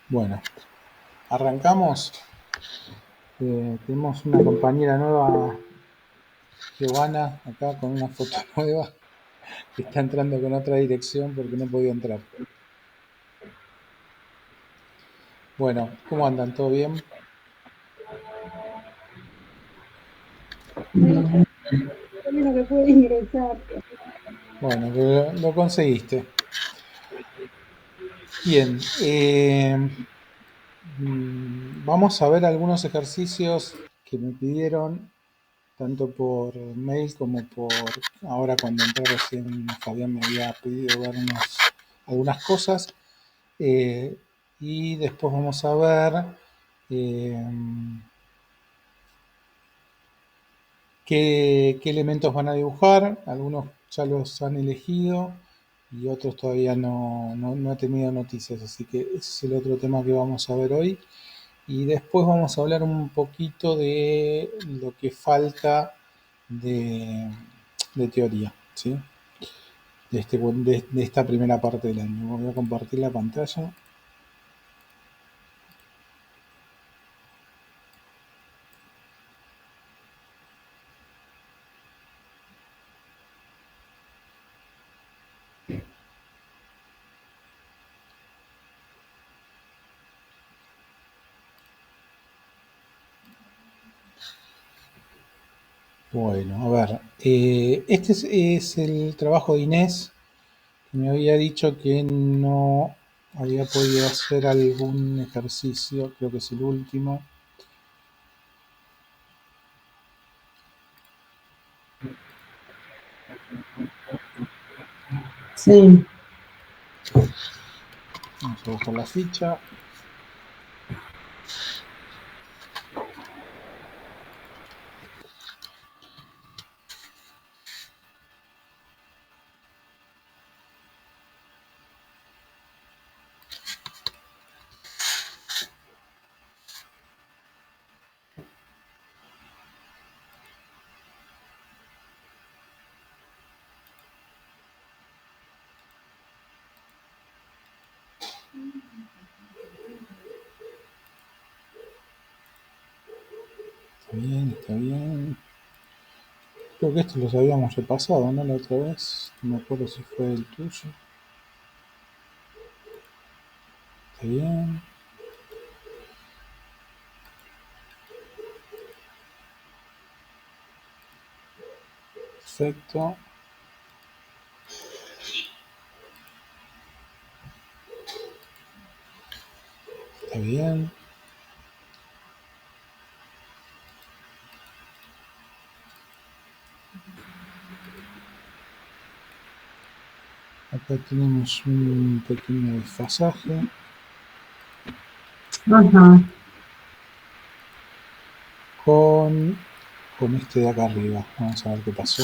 Bueno, arrancamos. Tenemos una compañera nueva, Giovanna, acá con una foto nueva, que está entrando con otra dirección porque no podía entrar. Bueno, ¿cómo andan? ¿Todo bien? Bien, lo menos que pude ingresar. Bueno, pero lo conseguiste. Bien, vamos a ver algunos ejercicios que me pidieron, tanto por mail como por ahora cuando entré recién. Fabián me había pedido ver algunas cosas. Eh, y después vamos a ver eh, qué elementos van a dibujar. Algunos ya los han elegido y otros todavía no he tenido noticias, así que ese es el otro tema que vamos a ver hoy. Y después vamos a hablar un poquito de lo que falta de, de teoría, ¿sí? De esta primera parte del año. Voy a compartir la pantalla. Bueno, a ver, este es el trabajo de Inés, que me había dicho que no había podido hacer algún ejercicio, creo que es el último. Sí, Vamos a buscar la ficha. Está bien, está bien. Creo que esto los habíamos repasado, ¿no? La otra vez. No me acuerdo si fue el tuyo. Está bien. Perfecto. Está bien. Acá tenemos un pequeño desfasaje ajá. con, con este de acá arriba. Vamos a ver qué pasó.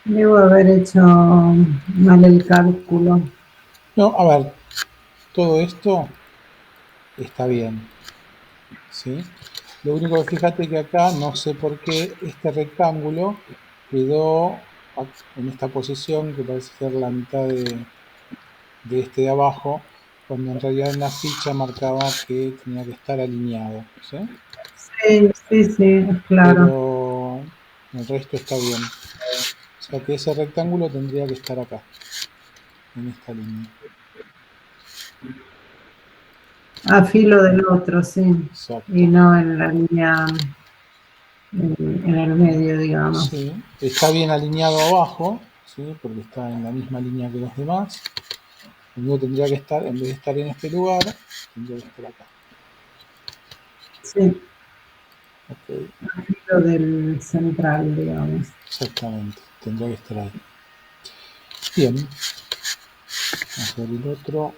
Debo haber hecho mal el cálculo. No, a ver, todo esto está bien, ¿sí? Lo único que fíjate que acá, no sé por qué, este rectángulo quedó en esta posición que parece ser la mitad de este de abajo, cuando en realidad en la ficha marcaba que tenía que estar alineado, ¿sí? Sí, sí, sí, es claro. Pero el resto está bien. O sea que ese rectángulo tendría que estar acá, en esta línea. A filo del otro, sí. Y Exacto. no en la línea, en el medio, digamos. Sí, está bien alineado abajo, ¿sí? Porque está en la misma línea que los demás. El mío tendría que estar, en vez de estar en este lugar, tendría que estar acá. Sí, Ok, a filo del central, digamos. exactamente, tendría que estar ahí. Bien, vamos a ver el otro.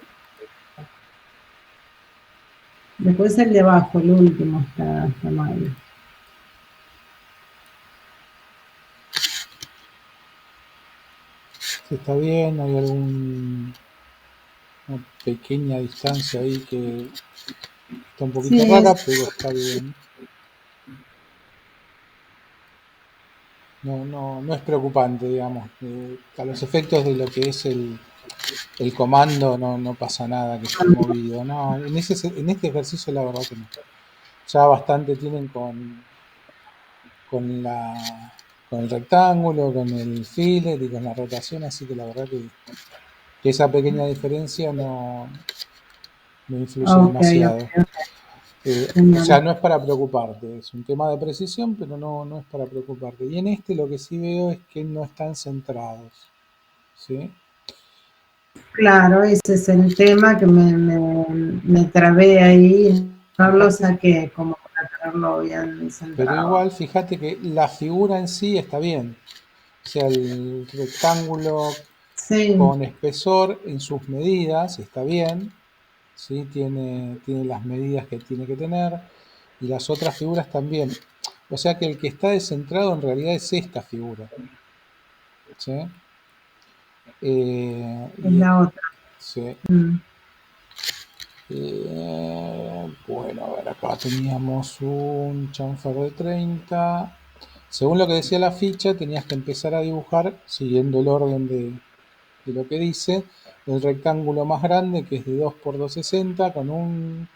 Después el de abajo, el último, está mal. Si está bien, hay alguna pequeña distancia ahí que está un poquito Sí, rara, pero está bien. No es preocupante, digamos. A los efectos de lo que es el comando no pasa nada que esté movido. No, en este ejercicio la verdad que no. Ya bastante tienen con la con el rectángulo, con el fillet y con la rotación, así que la verdad que esa pequeña diferencia no influye Ok, demasiado. ok, O sea, genial. no es para preocuparte, es un tema de precisión, pero no es para preocuparte. Y en este lo que sí veo es que no están centrados, ¿sí? Claro, ese es el tema que me trabé ahí, no lo Fíjate, saqué como para tenerlo bien pero centrado. igual fíjate que la figura en sí está bien. O sea, el rectángulo Sí, con espesor en sus medidas está bien, ¿sí? Tiene las medidas que tiene que tener y las otras figuras también. O sea que el que está descentrado en realidad es esta figura, ¿sí? es la otra. Sí. Mm. Bueno, a ver, acá teníamos un chanfer de 30. Según lo que decía la ficha, tenías que empezar a dibujar, siguiendo el orden de lo que dice, el rectángulo más grande, que es de 2 por 260 con un...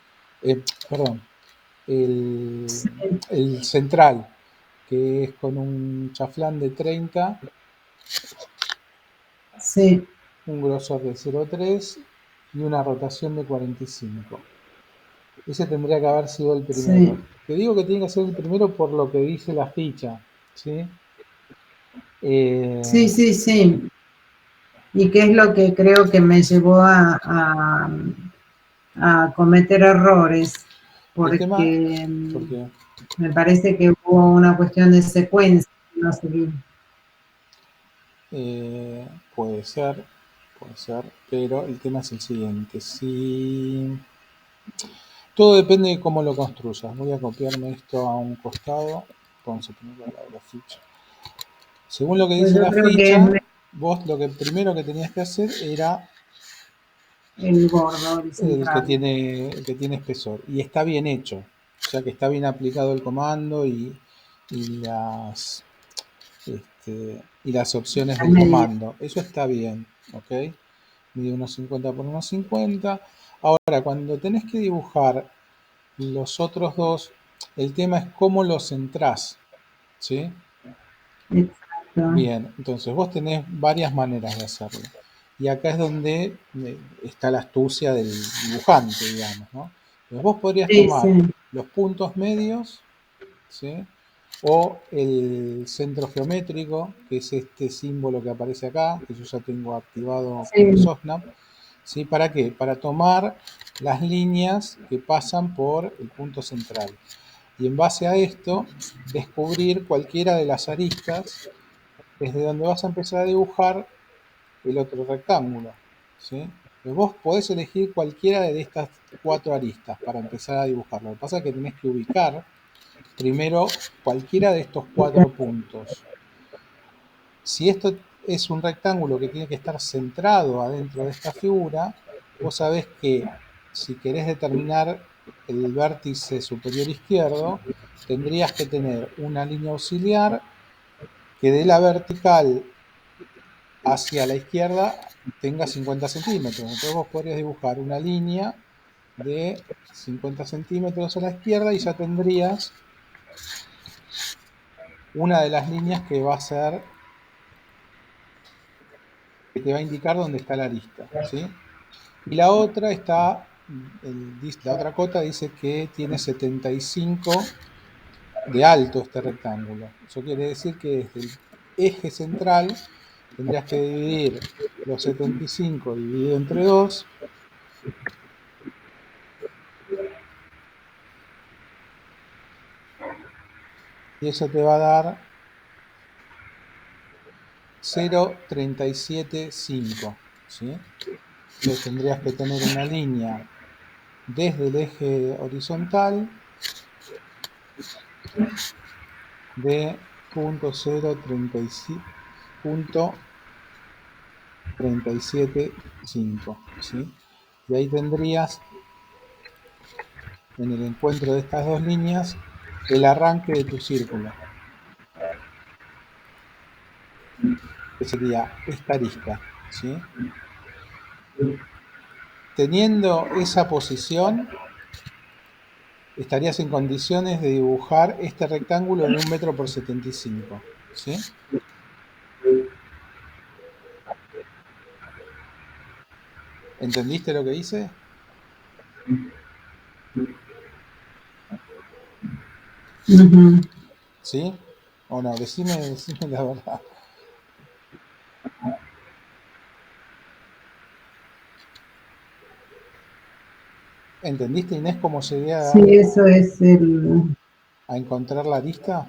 perdón, el, Sí, el central, que es con un chaflán de 30, sí, un grosor de 0,3 y una rotación de 45. Ese tendría que haber sido el primero. sí, Te digo que tiene que ser el primero por lo que dice la ficha, ¿sí? Eh, sí, sí, sí. Y qué es lo que creo que me llevó a cometer errores, el tema, porque porque me parece que hubo una cuestión de secuencia que no seguí. eh, puede ser, puede ser, pero el tema es el siguiente. Si todo depende de cómo lo construyas. Voy a copiarme esto a un costado. Vamos a ponerlo al lado de la ficha. Según lo que Pues dice yo la creo que es ficha, vos lo que primero que tenías que hacer era el gordo, el central. el que tiene espesor. Y está bien hecho. O sea que está bien aplicado el comando y y las opciones La del media. comando. Eso está bien, ¿ok? Mide unos 50 por unos 50. Ahora, cuando tenés que dibujar los otros dos, el tema es cómo los centrás, ¿sí? Exacto. Bien, entonces vos tenés varias maneras de hacerlo. Y acá es donde está la astucia del dibujante, digamos, ¿no? Entonces vos podrías Sí, tomar sí, los puntos medios, ¿sí? O el centro geométrico, que es este símbolo que aparece acá, que yo ya tengo activado con el sí, Sosnap, ¿sí? ¿Para qué? Para tomar las líneas que pasan por el punto central. Y en base a esto, descubrir cualquiera de las aristas desde donde vas a empezar a dibujar el otro rectángulo, ¿sí? Entonces vos podés elegir cualquiera de estas cuatro aristas para empezar a dibujarlo. Lo que pasa es que tenés que ubicar primero cualquiera de estos cuatro puntos. Si esto es un rectángulo que tiene que estar centrado adentro de esta figura, vos sabés que si querés determinar el vértice superior izquierdo, tendrías que tener una línea auxiliar que de la vertical hacia la izquierda tenga 50 centímetros. Entonces vos podrías dibujar una línea de 50 centímetros a la izquierda y ya tendrías una de las líneas que va a ser, que te va a indicar dónde está la arista, ¿sí? Y la otra está, la otra cota dice que tiene 75 de alto este rectángulo. Eso quiere decir que desde el eje central tendrías que dividir los 75 dividido entre 2 y eso te va a dar 0,375, ¿sí? Entonces tendrías que tener una línea desde el eje horizontal de punto 0,375, ¿sí? Y ahí tendrías en el encuentro de estas dos líneas el arranque de tu círculo, que sería esta arista, ¿sí? Teniendo esa posición, estarías en condiciones de dibujar este rectángulo de 1 metro por 75, ¿sí? ¿Entendiste lo que hice? ¿Sí? ¿O no? Decime la verdad. ¿Entendiste, Inés, cómo llegué Sí, eso es a encontrar la arista?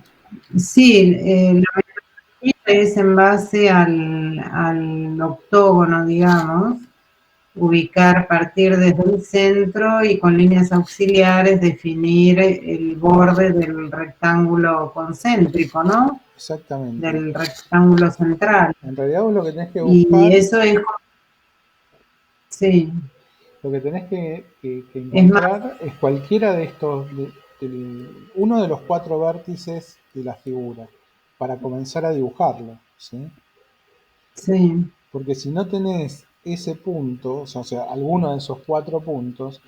Sí, la metodología es en base al octógono, digamos, ubicar, partir desde el centro y con líneas auxiliares definir el borde del rectángulo concéntrico, ¿no? Exactamente. Del rectángulo central. En realidad vos lo que tenés que Y buscar, eso es, sí, lo que tenés que es más, encontrar es cualquiera de estos, uno de los 4 vértices de la figura, para comenzar a dibujarlo, ¿sí? sí, Porque si no tenés ese punto, o sea, alguno de esos 4 puntos,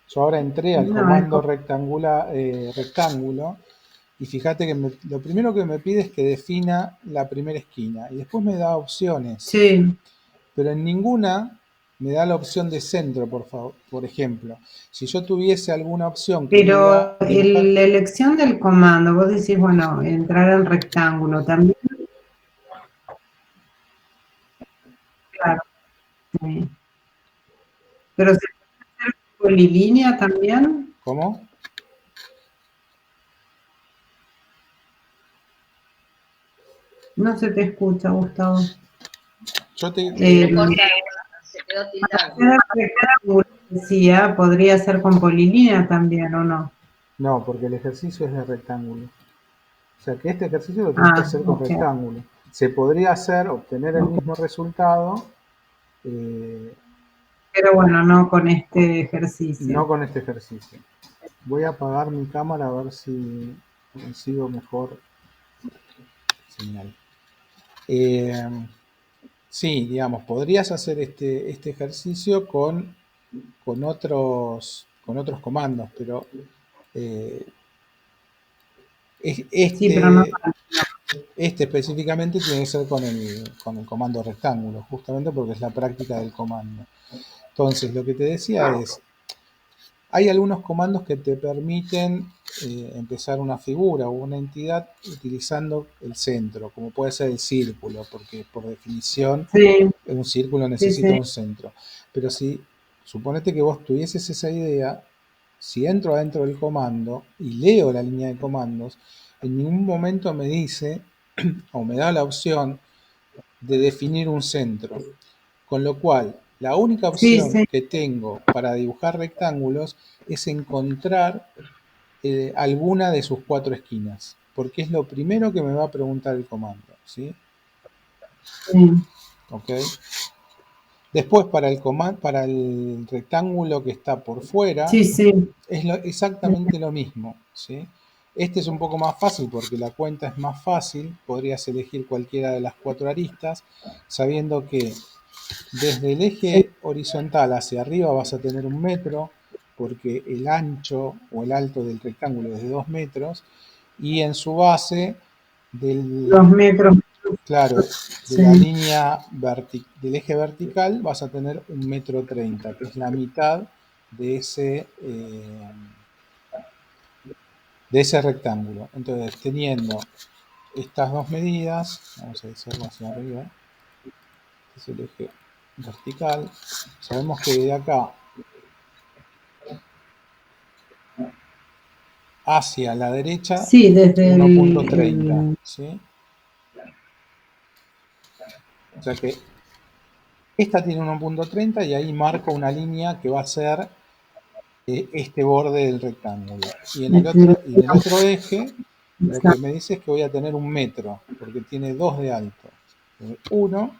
yo ahora entré al no, es comando rectángulo, y fíjate que lo primero que me pide es que defina la primera esquina, y después me da opciones, sí, pero en ninguna me da la opción de centro, por favor. Por ejemplo, si yo tuviese alguna opción que diga pero dibujar, la elección del comando, vos decís, bueno, entrar en rectángulo también, claro, sí. Pero se puede hacer polilínea también, ¿cómo? no se te escucha, Gustavo. Yo Se quedó tildado. hacer rectángulo, decía, podría ser con polilínea también, ¿o no? no, porque el ejercicio es de rectángulo. O sea que este ejercicio lo tenés que Ah, hacer con ok. rectángulo. Se podría hacer, obtener el mismo resultado, eh, Pero bueno, no con este ejercicio. no con este ejercicio. Voy a apagar mi cámara a ver si consigo mejor señal. Eh, sí, digamos, podrías hacer este ejercicio con otros comandos, pero eh, Sí, pero no. este específicamente tiene que ser con el comando rectángulo, justamente porque es la práctica del comando. Entonces, lo que te decía es, hay algunos comandos que te permiten empezar una figura o una entidad utilizando el centro, como puede ser el círculo, porque por definición Sí, un círculo sí, necesita sí, un centro. Pero si suponete que vos tuvieses esa idea, si entro adentro del comando y leo la línea de comandos, en ningún momento me dice o me da la opción de definir un centro. Con lo cual, la única sí, opción sí, que tengo para dibujar rectángulos es encontrar alguna de sus 4 esquinas, porque es lo primero que me va a preguntar el comando, ¿sí? sí, ¿Ok? Después, para el rectángulo que está por fuera, sí, sí, es exactamente lo mismo, ¿sí? Este es un poco más fácil porque la cuenta es más fácil, podrías elegir cualquiera de las 4 aristas, sabiendo que desde el sí, eje horizontal hacia arriba vas a tener 1 metro, porque el ancho o el alto del rectángulo es de 2 metros, y en su base los metros, claro, de la sí, línea del eje vertical vas a tener 1,30 m, que es la mitad de ese rectángulo. Entonces, teniendo estas dos medidas, vamos a hacerlo hacia arriba, este es el eje vertical, sabemos que de acá hacia la derecha, sí, desde 1,30, ¿sí? O sea que esta tiene 1,30 y ahí marco una línea que va a ser este borde del rectángulo. Y en el otro eje, lo que me dice es que voy a tener 1 metro, porque tiene 2 de alto. 1,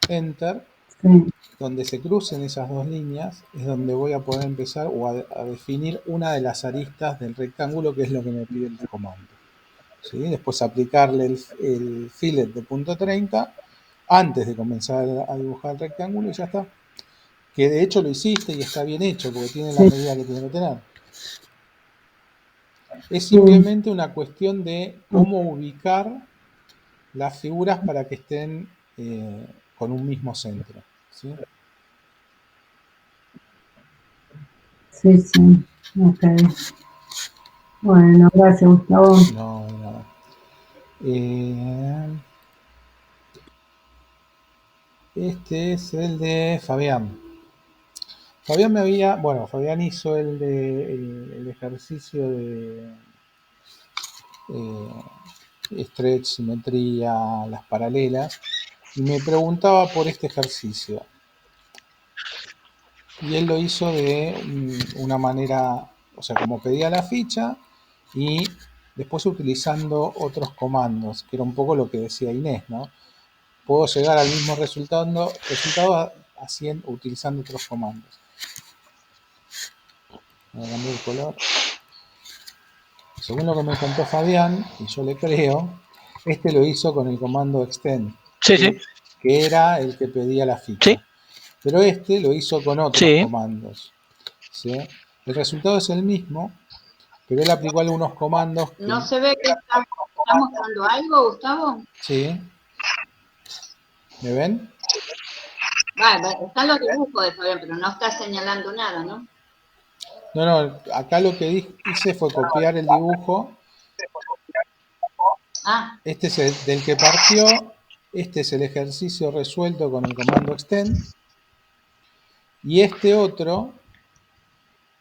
enter, sí, donde se crucen esas dos líneas, es donde voy a poder empezar o a definir una de las aristas del rectángulo, que es lo que me pide el comando. ¿Sí? Después aplicarle el fillet de punto 30 antes de comenzar a dibujar el rectángulo y ya está. que de hecho lo hiciste y está bien hecho, porque tiene la Sí. medida que tiene que tener. Es simplemente una cuestión de cómo ubicar las figuras para que estén con un mismo centro, ¿sí? Sí, sí. Ok. Bueno, gracias, Gustavo. No, de nada. Este es el de Fabián. Fabián hizo el ejercicio de stretch, simetría, las paralelas, y me preguntaba por este ejercicio. Y él lo hizo de una manera, o sea, como pedía la ficha, y después utilizando otros comandos, que era un poco lo que decía Inés, ¿no? Puedo llegar al mismo resultado utilizando otros comandos. Voy a cambiar el color. Según lo que me contó Fabián, y yo le creo, este lo hizo con el comando extend, Sí, sí, que era el que pedía la ficha. sí, Pero este lo hizo con otros sí. comandos, ¿sí? El resultado es el mismo, pero él aplicó algunos comandos que... ¿No se ve que está mostrando algo, Gustavo? Sí. ¿Me ven? Están los dibujos de Fabián, pero no está señalando nada, ¿no? No, acá lo que hice fue copiar el dibujo. Ah, Este es el del que partió. Este es el ejercicio resuelto con el comando extend. Y este otro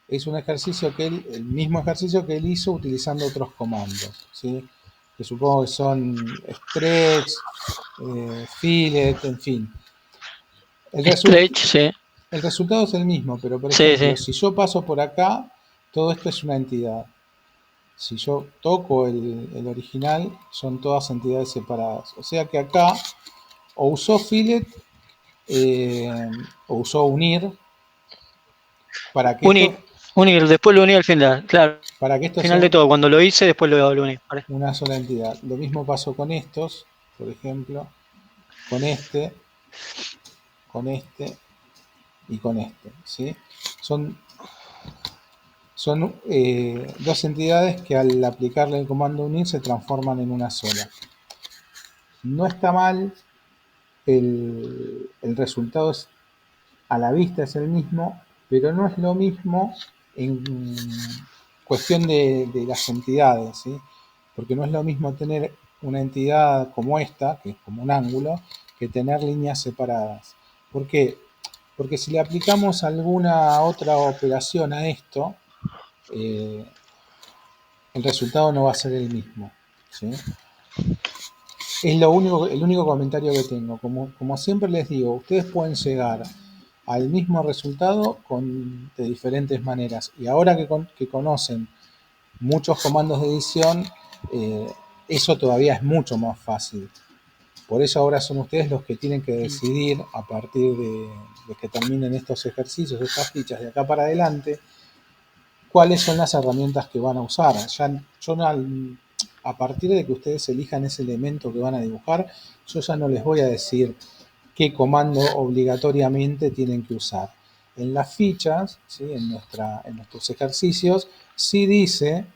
es un ejercicio el mismo ejercicio que él hizo utilizando otros comandos, ¿sí? Que supongo que son stretch, fillet, en fin. Stretch, sí. El resultado es el mismo, pero por Sí, ejemplo, sí. si yo paso por acá, todo esto es una entidad. Si yo toco el original, son todas entidades separadas. O sea que acá o usó fillet o usó unir para que Unir, después lo uní al final, claro. esto Al final de sea todo, cuando lo hice, después lo uní. una sola entidad. Lo mismo pasó con estos, por ejemplo, con este y con este, ¿sí? Son dos entidades que al aplicarle el comando unir se transforman en una sola. No está mal, el resultado a la vista es el mismo, pero no es lo mismo en cuestión de las entidades, ¿sí? Porque no es lo mismo tener una entidad como esta, que es como un ángulo, que tener líneas separadas. ¿Por qué? Porque si le aplicamos alguna otra operación a esto, el resultado no va a ser el mismo, ¿sí? Es el único comentario que tengo. Como siempre les digo, ustedes pueden llegar al mismo resultado de diferentes maneras. Y ahora que conocen muchos comandos de edición, eso todavía es mucho más fácil. Por eso ahora son ustedes los que tienen que decidir a partir de que terminen estos ejercicios, estas fichas de acá para adelante, cuáles son las herramientas que van a usar. A partir de que ustedes elijan ese elemento que van a dibujar, yo ya no les voy a decir qué comando obligatoriamente tienen que usar. En las fichas, ¿sí? en nuestros ejercicios, sí dice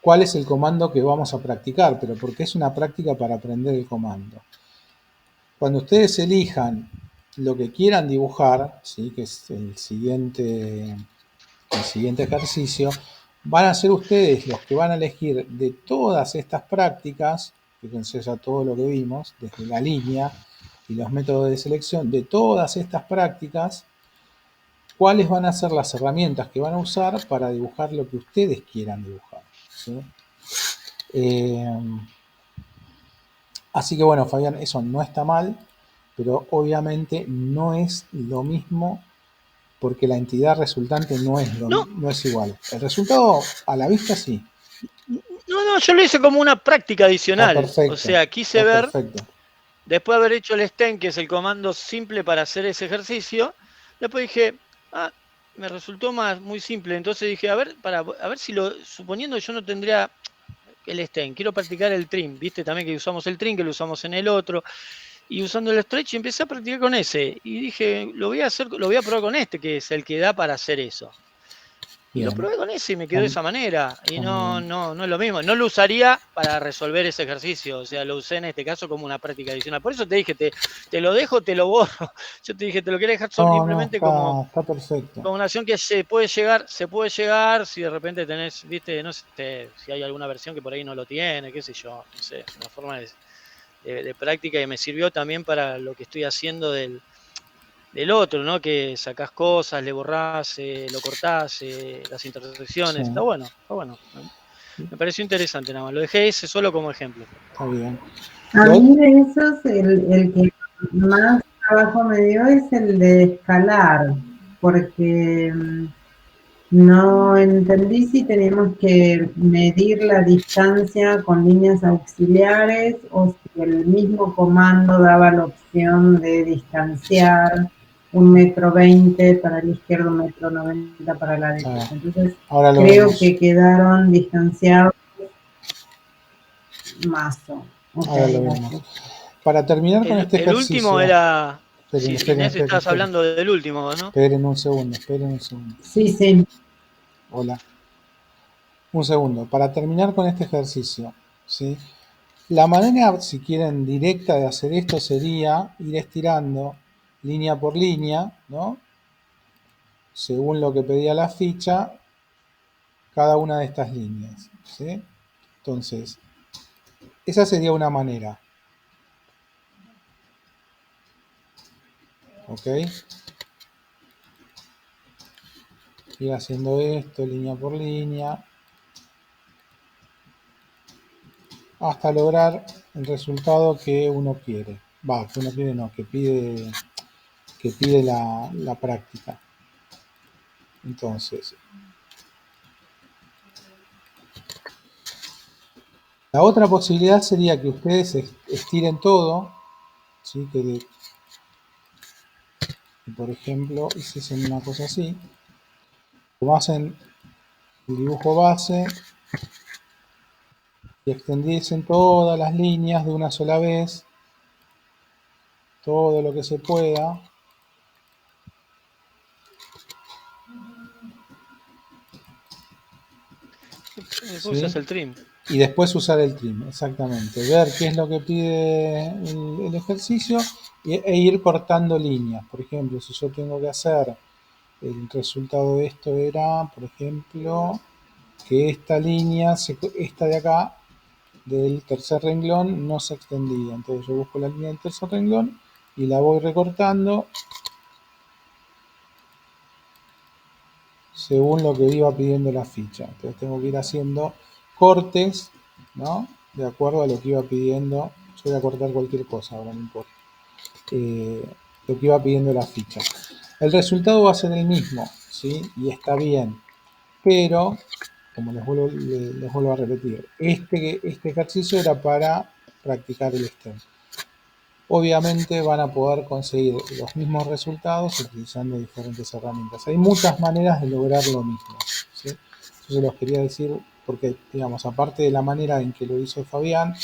cuál es el comando que vamos a practicar, pero porque es una práctica para aprender el comando. Cuando ustedes elijan lo que quieran dibujar, ¿sí? que es el siguiente ejercicio, van a ser ustedes los que van a elegir de todas estas prácticas, fíjense ya todo lo que vimos, desde la línea y los métodos de selección, de todas estas prácticas, cuáles van a ser las herramientas que van a usar para dibujar lo que ustedes quieran dibujar, ¿sí? Así que bueno, Fabián, eso no está mal, pero obviamente no es lo mismo porque la entidad resultante no es igual. El resultado a la vista sí. No, yo lo hice como una práctica adicional. Perfecto, o sea, quise ver, perfecto. después de haber hecho el stem, que es el comando simple para hacer ese ejercicio, después dije, me resultó muy simple. Entonces dije, a ver si suponiendo yo no tendría el stem, quiero practicar el trim, viste también que usamos el trim, que lo usamos en el otro. y usando el stretch empecé a practicar con ese. Y dije, lo voy a probar con este, que es el que da para hacer eso. Y lo Bien. probé con ese y me quedó de esa manera. Y Está muy no bien. es lo mismo. No lo usaría para resolver ese ejercicio. O sea, lo usé en este caso como una práctica adicional. Por eso te dije, te lo dejo, te lo borro. Yo te dije, te lo quería dejar No, simplemente como está perfecto. una acción que se puede llegar si de repente tenés, viste, no sé, si hay alguna versión que por ahí no lo tiene, qué sé yo, no sé, una forma de práctica que me sirvió también para lo que estoy haciendo del otro, ¿no? Que sacás cosas, le borrás, lo cortás, las intersecciones. Sí, Está bueno, está bueno. Me pareció interesante nada más. Lo dejé ese solo como ejemplo. está bien. A Lo- mí de esos, el que más trabajo me dio es el de escalar, porque no entendí si teníamos que medir la distancia con líneas auxiliares o si el mismo comando daba la opción de distanciar 1,20 m para la izquierda, 1,90 m para la derecha. Entonces, Ahora lo creo vemos. que quedaron distanciados mazo. Ok, Ahora lo vemos. gracias. Para terminar con este El último ejercicio, era. esperen, Sí, esperen, Inés, esperen, estás esperen. hablando del último, ¿no? Esperen un segundo, esperen un segundo. Sí, sí. Hola. Un segundo. Para terminar con este ejercicio, ¿sí? La manera, si quieren, directa de hacer esto sería ir estirando línea por línea, ¿no? Según lo que pedía la ficha, cada una de estas líneas, ¿sí? Entonces, esa sería una manera, ¿ok? Ir haciendo esto línea por línea hasta lograr el resultado que uno quiere. Que uno quiere no, que pide la práctica. Entonces, la otra posibilidad sería que ustedes estiren todo, ¿sí? Que por ejemplo, hiciesen una cosa así, como hacen el dibujo base y extendiesen todas las líneas de una sola vez, todo lo que se pueda. Después ¿Sí? usas el trim. Y después usar el trim, exactamente. Ver qué es lo que pide el ejercicio e ir cortando líneas. Por ejemplo, si yo tengo que hacer, el resultado de esto era, por ejemplo, que esta línea, esta de acá, del tercer renglón, no se extendía. Entonces yo busco la línea del tercer renglón y la voy recortando según lo que iba pidiendo la ficha. Entonces tengo que ir haciendo cortes, ¿no? De acuerdo a lo que iba pidiendo. Yo voy a cortar cualquier cosa, ahora no importa. Lo que iba pidiendo la ficha. El resultado va a ser el mismo, ¿sí? Y está bien. Pero, como les vuelvo a repetir, este ejercicio era para practicar el stem. Obviamente van a poder conseguir los mismos resultados utilizando diferentes herramientas. Hay muchas maneras de lograr lo mismo, ¿sí? Yo se los quería decir porque, digamos, aparte de la manera en que lo hizo Fabián,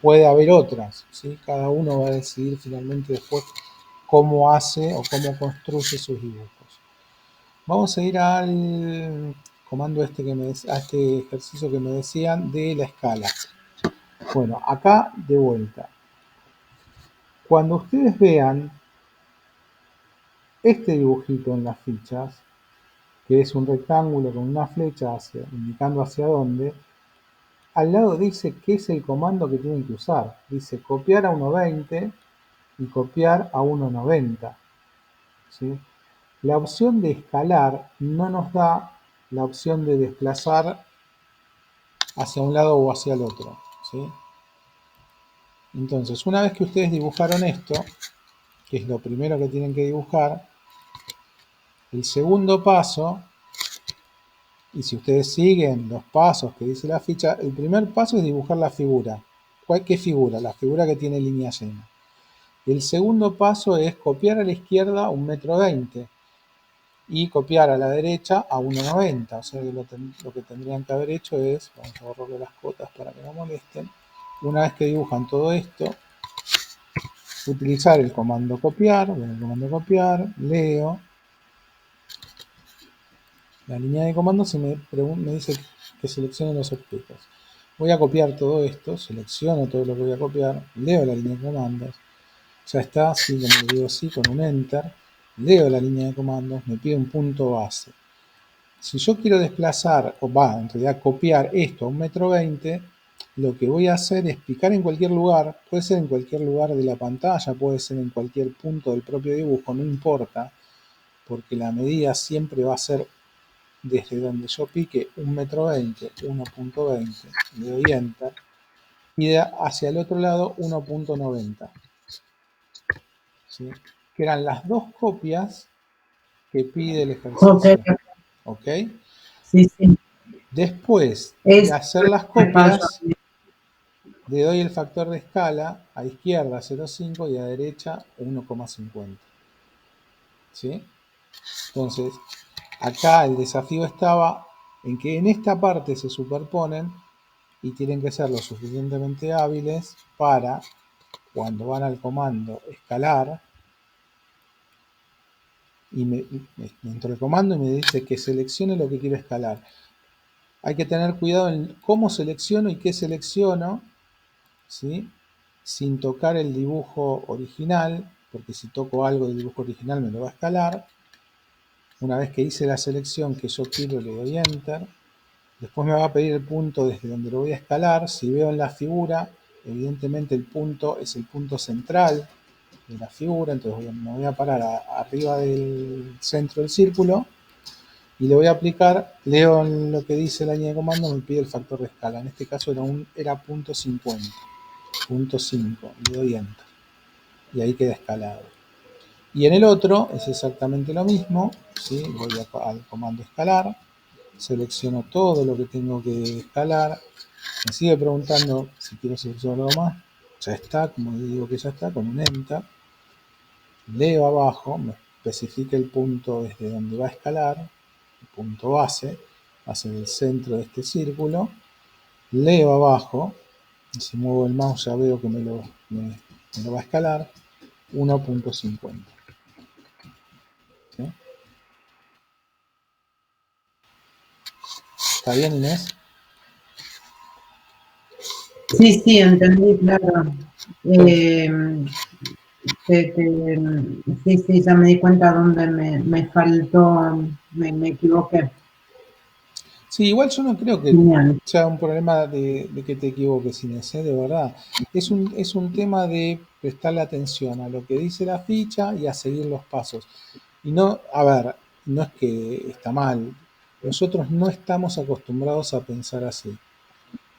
puede haber otras, ¿sí? Cada uno va a decidir finalmente después cómo hace o cómo construye sus dibujos. Vamos a ir al comando a este ejercicio que me decían de la escala. Bueno, acá de vuelta. Cuando ustedes vean este dibujito en las fichas, que es un rectángulo con una flecha indicando hacia dónde, al lado dice qué es el comando que tienen que usar. Dice copiar a 1.20 y copiar a 1.90. ¿Sí? La opción de escalar no nos da la opción de desplazar hacia un lado o hacia el otro, ¿sí? Entonces, una vez que ustedes dibujaron esto, que es lo primero que tienen que dibujar, el segundo paso, y si ustedes siguen los pasos que dice la ficha, el primer paso es dibujar la figura. ¿Qué figura? La figura que tiene línea llena. El segundo paso es copiar a la izquierda 1,20 m y copiar a la derecha a 1,90. O sea que lo que tendrían que haber hecho es, vamos a borrarle las cotas para que no molesten, una vez que dibujan todo esto, utilizar el comando copiar. Bueno, el comando copiar, leo la línea de comandos y me dice que seleccione los objetos. Voy a copiar todo esto, selecciono todo lo que voy a copiar, leo la línea de comandos, ya está, así como le digo así, con un enter, leo la línea de comandos, me pide un punto base. Si yo quiero desplazar, en realidad copiar esto a 1,20 m, lo que voy a hacer es picar en cualquier lugar, puede ser en cualquier lugar de la pantalla, puede ser en cualquier punto del propio dibujo, no importa, porque la medida siempre va a ser desde donde yo pique 1,20 m, 1,20, le doy enter, y hacia el otro lado 1,90, ¿sí? Que eran las dos copias que pide el ejercicio. ¿Ok? Sí, sí. Después de hacer las copias, le doy el factor de escala a izquierda 0,5 y a derecha 1,50. ¿Sí? Entonces, acá el desafío estaba en que en esta parte se superponen y tienen que ser lo suficientemente hábiles para, cuando van al comando escalar, y entro el comando y me dice que seleccione lo que quiero escalar. Hay que tener cuidado en cómo selecciono y qué selecciono, ¿sí? Sin tocar el dibujo original, porque si toco algo del dibujo original me lo va a escalar. Una vez que hice la selección que yo quiero, le doy enter. Después me va a pedir el punto desde donde lo voy a escalar. Si veo en la figura, evidentemente el punto es el punto central de la figura, entonces me voy a parar arriba del centro del círculo y le voy a aplicar, leo lo que dice la línea de comando, me pide el factor de escala. En este caso era punto 50, punto 5, le doy enter y ahí queda escalado. Y en el otro es exactamente lo mismo, ¿sí? Voy al comando escalar, selecciono todo lo que tengo que escalar, me sigue preguntando si quiero seleccionar algo más, ya está, como digo que ya está, con un enter, leo abajo, me especifica el punto desde donde va a escalar, el punto base, hacia el centro de este círculo, leo abajo, y si muevo el mouse ya veo que me lo va a escalar, 1,50. ¿Sí? ¿Está bien, Inés? Sí, sí, entendí, claro. Sí, ya me di cuenta dónde me faltó, me equivoqué. Sí, igual yo no creo que Genial. sea un problema de que te equivoques, Inés, de verdad. Es un tema de prestarle atención a lo que dice la ficha y a seguir los pasos. Y no, a ver, no es que está mal. Nosotros no estamos acostumbrados a pensar así.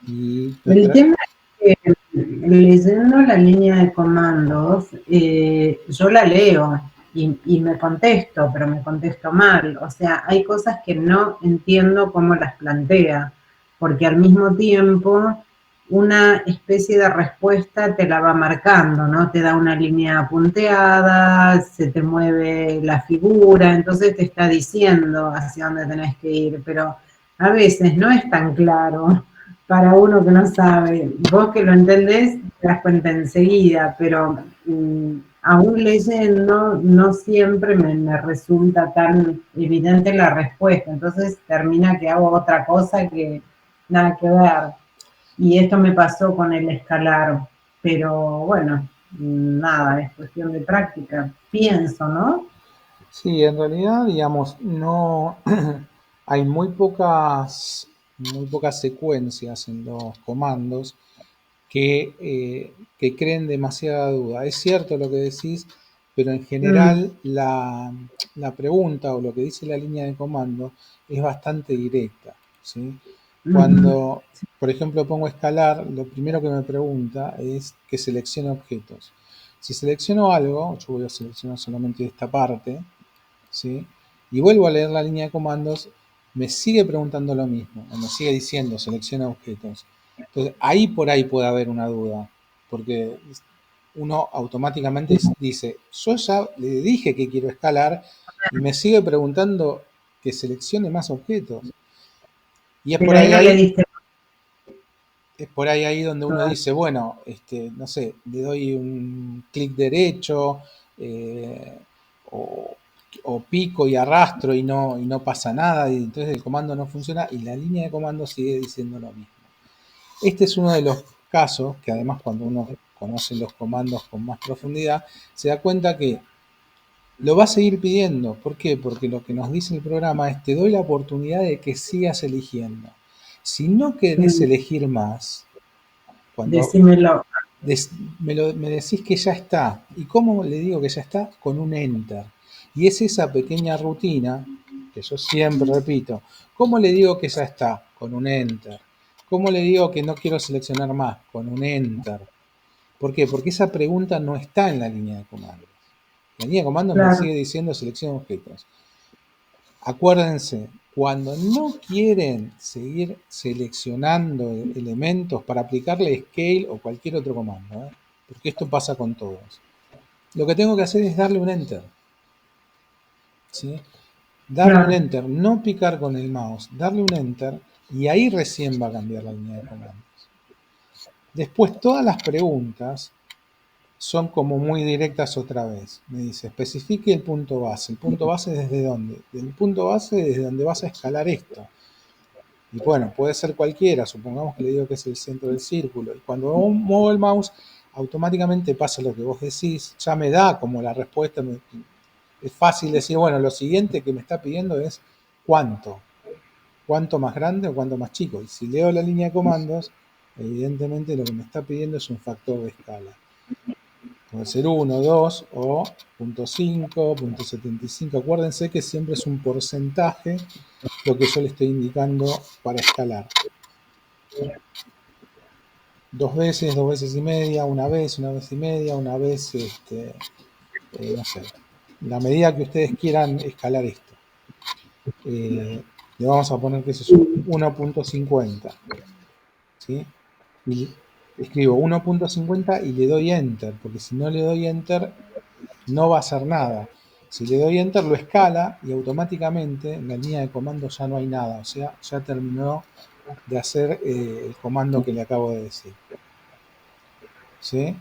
El tema es que leyendo la línea de comandos, yo la leo y me contesto, pero me contesto mal. O sea, hay cosas que no entiendo cómo las plantea, porque al mismo tiempo una especie de respuesta te la va marcando, ¿no? Te da una línea punteada, se te mueve la figura, entonces te está diciendo hacia dónde tenés que ir, pero a veces no es tan claro para uno que no sabe. Vos que lo entendés, te das cuenta enseguida, pero aún leyendo no siempre me resulta tan evidente la respuesta. Entonces termina que hago otra cosa que nada que ver. Y esto me pasó con el escalar, pero bueno, nada, es cuestión de práctica. Pienso, ¿no? Sí, en realidad, digamos, no hay muy pocas secuencias en los comandos que creen demasiada duda. Es cierto lo que decís, pero en general la pregunta o lo que dice la línea de comando es bastante directa, ¿sí? Cuando, por ejemplo, pongo escalar, lo primero que me pregunta es que seleccione objetos. Si selecciono algo, yo voy a seleccionar solamente esta parte, ¿sí? Y vuelvo a leer la línea de comandos, me sigue preguntando lo mismo, o me sigue diciendo selecciona objetos. Entonces, ahí por ahí puede haber una duda, porque uno automáticamente dice, yo ya le dije que quiero escalar y me sigue preguntando que seleccione más objetos. Y es por Pero ahí no le ahí, diste. es por ahí donde uno dice, bueno, no sé, le doy un clic derecho, o, o pico y arrastro y no pasa nada, y entonces el comando no funciona y la línea de comando sigue diciendo lo mismo. Este es uno de los casos que además cuando uno conoce los comandos con más profundidad, se da cuenta que lo va a seguir pidiendo. ¿Por qué? Porque lo que nos dice el programa es te doy la oportunidad de que sigas eligiendo. Si no querés elegir más, cuando Decímelo. me decís que ya está. ¿Y cómo le digo que ya está? Con un enter. Y es esa pequeña rutina que yo siempre repito. ¿Cómo le digo que ya está? Con un enter. ¿Cómo le digo que no quiero seleccionar más? Con un enter. ¿Por qué? Porque esa pregunta no está en la línea de comandos. La línea de comandos me Claro. sigue diciendo selecciona objetos. Acuérdense, cuando no quieren seguir seleccionando elementos para aplicarle scale o cualquier otro comando, porque esto pasa con todos, lo que tengo que hacer es darle un enter. ¿Sí? Darle un Claro. enter, no picar con el mouse, darle un enter y ahí recién va a cambiar la línea de comandos. Después todas las preguntas son como muy directas otra vez. Me dice, especifique el punto base. ¿El punto base desde dónde? El punto base desde donde vas a escalar esto. Y bueno, puede ser cualquiera, supongamos que le digo que es el centro del círculo. Y cuando muevo el mouse, automáticamente pasa lo que vos decís, ya me da como la respuesta. Es fácil decir, bueno, lo siguiente que me está pidiendo es cuánto. ¿Cuánto más grande o cuánto más chico? Y si leo la línea de comandos, evidentemente lo que me está pidiendo es un factor de escala. Puede ser 1, 2 o 0.5, 0.75. Acuérdense que siempre es un porcentaje lo que yo le estoy indicando para escalar. 2 veces y media, una vez y media, una vez, no sé, la medida que ustedes quieran escalar esto. Le vamos a poner, qué sé yo, 1.50. ¿Sí? Y escribo 1.50 y le doy enter, porque si no le doy enter, no va a hacer nada. Si le doy enter, lo escala y automáticamente en la línea de comando ya no hay nada. O sea, ya terminó de hacer el comando que le acabo de decir. ¿Sí?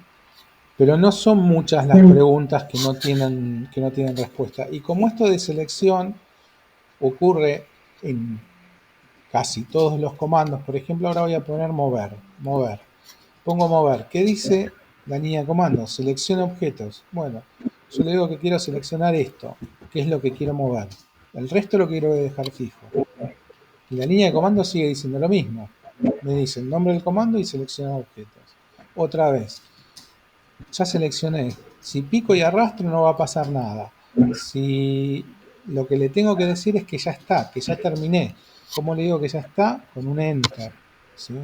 Pero no son muchas las preguntas que no tienen respuesta. Y como esto de selección ocurre en casi todos los comandos, por ejemplo, ahora voy a poner mover. Pongo mover. ¿Qué dice la línea de comandos? Selecciona objetos. Bueno, yo le digo que quiero seleccionar esto, que es lo que quiero mover. El resto lo quiero dejar fijo. Y la línea de comandos sigue diciendo lo mismo. Me dice el nombre del comando y selecciona objetos. Otra vez. Ya seleccioné. Si pico y arrastro no va a pasar nada. Si lo que le tengo que decir es que ya está, que ya terminé. ¿Cómo le digo que ya está? Con un enter. ¿Sí?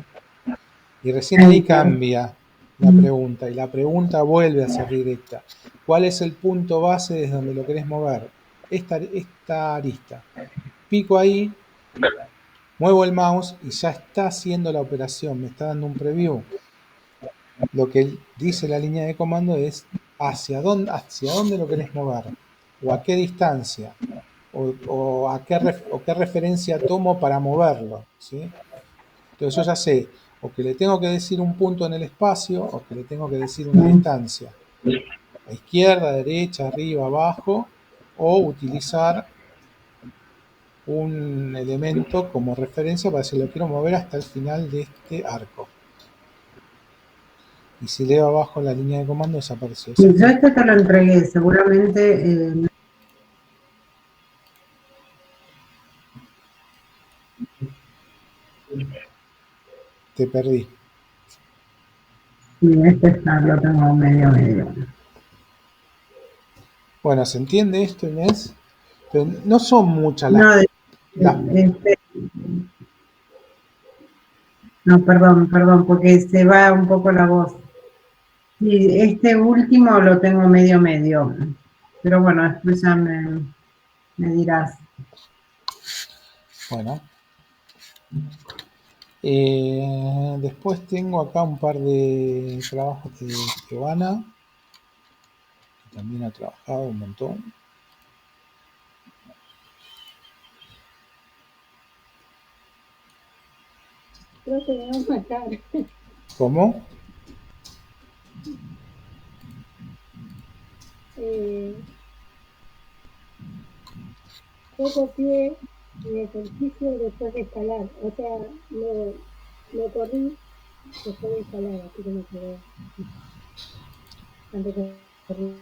Y recién ahí cambia la pregunta y la pregunta vuelve a ser directa. ¿Cuál es el punto base desde donde lo querés mover? Esta arista. Pico ahí, muevo el mouse y ya está haciendo la operación, me está dando un preview. Lo que dice la línea de comando es hacia dónde lo querés mover, o a qué distancia, o qué referencia tomo para moverlo. ¿Sí? Entonces yo ya sé, o que le tengo que decir un punto en el espacio, o que le tengo que decir una distancia. A izquierda, derecha, arriba, abajo, o utilizar un elemento como referencia para decir lo quiero mover hasta el final de este arco. Y si leo abajo la línea de comando desapareció. Yo esto te lo entregué, seguramente. Te perdí. Y este está, lo tengo medio. Bueno, ¿se entiende esto, Inés? Pero no son muchas No, no, perdón, porque se va un poco la voz. Sí, este último lo tengo medio. Pero bueno, después ya me dirás. Bueno. Después tengo acá un par de trabajos de Giovanna, que también ha trabajado un montón. Creo que me va a matar. ¿Cómo? Yo copié mi ejercicio después de escalar. O sea, lo corrí después de escalar, así que me quedó antes de correr.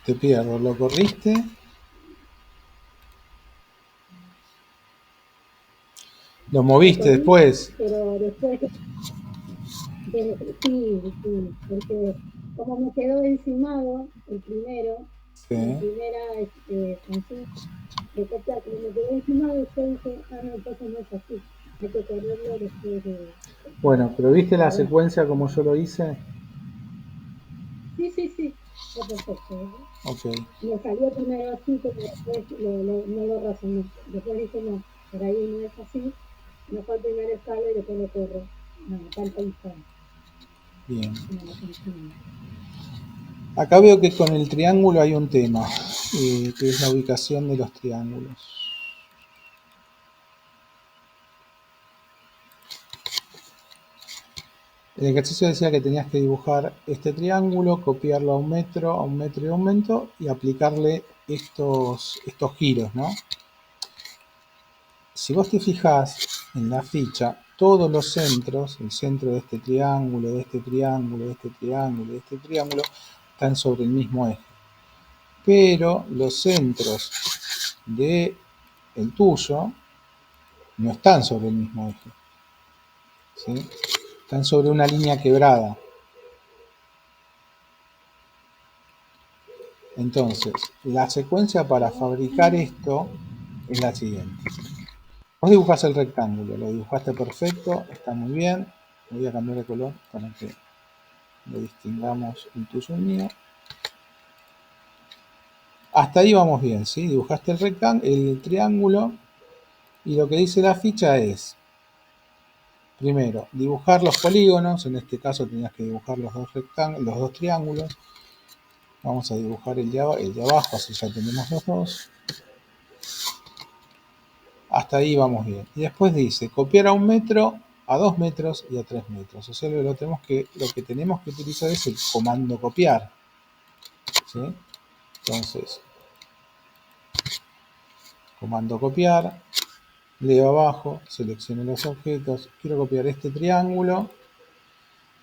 Te pierdo. ¿Lo corriste? ¿Lo Lo moviste corrí, después? pero después sí, sí, porque como me quedó encimado el primero, la Sí. primera función de copiar, como me quedó encimado, yo dije, ah, no, entonces no es así, hay que correrlo después Bueno, pero ¿viste de la abajo. secuencia como yo lo hice? Sí, sí, sí, está perfecto. Ok. Me salió primero así, pero después no lo razoné. Después dije, no, por ahí no es así, mejor primero escalo y después lo corro. No, tal instante, Bien. no, no funciona. Acá veo que con el triángulo hay un tema, que es la ubicación de los triángulos. El ejercicio decía que tenías que dibujar este triángulo, copiarlo a un metro y aumento y aplicarle estos giros, ¿no? Si vos te fijás en la ficha, todos los centros, el centro de este triángulo, de este triángulo, de este triángulo, de este triángulo, están sobre el mismo eje. Pero los centros de el tuyo no están sobre el mismo eje, ¿sí? Están sobre una línea quebrada. Entonces, la secuencia para fabricar esto es la siguiente. Vos dibujás el rectángulo, lo dibujaste perfecto, está muy bien. Voy a cambiar de color para que lo distingamos el tuyo y el mío. Hasta ahí vamos bien, ¿sí? Dibujaste el triángulo y lo que dice la ficha es, primero, dibujar los polígonos. En este caso tenías que dibujar los dos triángulos. Vamos a dibujar el de abajo, así ya tenemos los dos. Hasta ahí vamos bien. Y después dice copiar a 1 metro, a 2 metros y a 3 metros. O sea, lo que tenemos que utilizar es el comando copiar, ¿sí? Entonces, comando copiar, leo abajo, selecciono los objetos, quiero copiar este triángulo.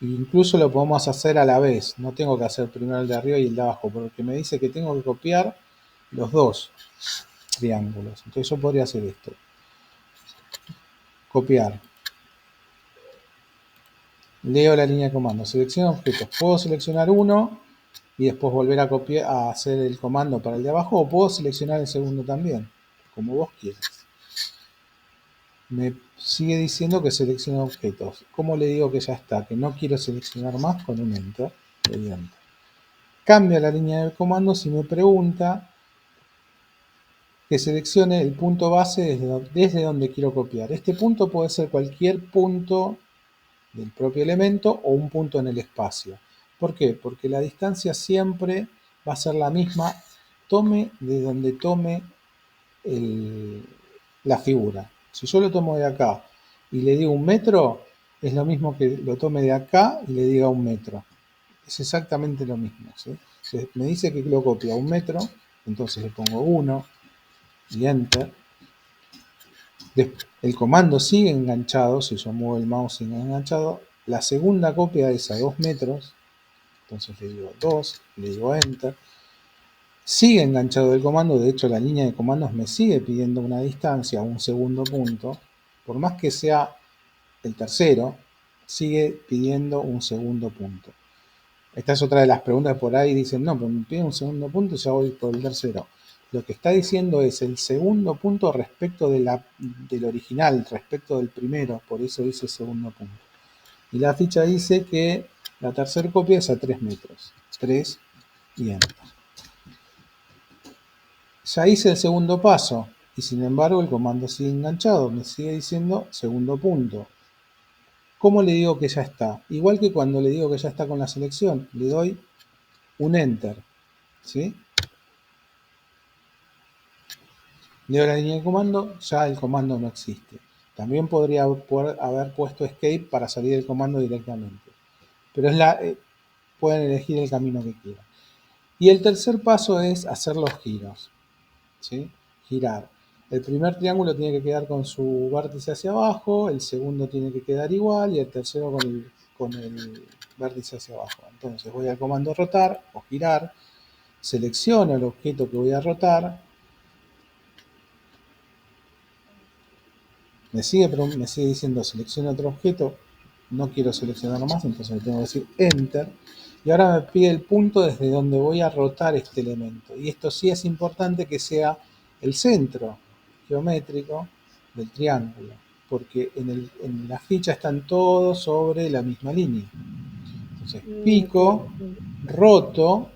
E incluso lo podemos hacer a la vez. No tengo que hacer primero el de arriba y el de abajo, porque me dice que tengo que copiar los dos triángulos. Entonces yo podría hacer esto. Copiar. Leo la línea de comando, selecciono objetos. Puedo seleccionar uno y después volver a copiar, a hacer el comando para el de abajo, o puedo seleccionar el segundo también, como vos quieras. Me sigue diciendo que seleccione objetos. ¿Cómo le digo que ya está? Que no quiero seleccionar más con un enter. Le doy enter. Cambia la línea de comandos y me pregunta que seleccione el punto base desde donde quiero copiar. Este punto puede ser cualquier punto del propio elemento o un punto en el espacio. ¿Por qué? Porque la distancia siempre va a ser la misma, tome de donde tome la figura. Si yo lo tomo de acá y le digo 1 metro, es lo mismo que lo tome de acá y le diga 1 metro. Es exactamente lo mismo, ¿sí? Si me dice que lo copia a 1 metro, entonces le pongo 1 y enter. El comando sigue enganchado, si yo muevo el mouse sigue enganchado. La segunda copia es a 2 metros, entonces le digo 2, le digo enter. Sigue enganchado el comando, de hecho la línea de comandos me sigue pidiendo una distancia, un segundo punto. Por más que sea el tercero, sigue pidiendo un segundo punto. Esta es otra de las preguntas por ahí, dicen, no, pero me pide un segundo punto y ya voy por el tercero. Lo que está diciendo es el segundo punto respecto del original, respecto del primero, por eso dice segundo punto. Y la ficha dice que la tercera copia es a 3 metros. 3 y enter. Ya hice el segundo paso y sin embargo el comando sigue enganchado, me sigue diciendo segundo punto. ¿Cómo le digo que ya está? Igual que cuando le digo que ya está con la selección, le doy un enter, ¿sí? Leo la línea de comando, ya el comando no existe. También podría haber puesto escape para salir del comando directamente. Pero pueden elegir el camino que quieran. Y el tercer paso es hacer los giros, ¿sí? Girar. El primer triángulo tiene que quedar con su vértice hacia abajo, el segundo tiene que quedar igual y el tercero con el vértice hacia abajo. Entonces voy al comando rotar o girar, selecciono el objeto que voy a rotar, me sigue diciendo selecciona otro objeto, no quiero seleccionarlo más, entonces le tengo que decir Enter, y ahora me pide el punto desde donde voy a rotar este elemento, y esto sí es importante que sea el centro geométrico del triángulo, porque en la ficha están todos sobre la misma línea. Entonces pico, roto,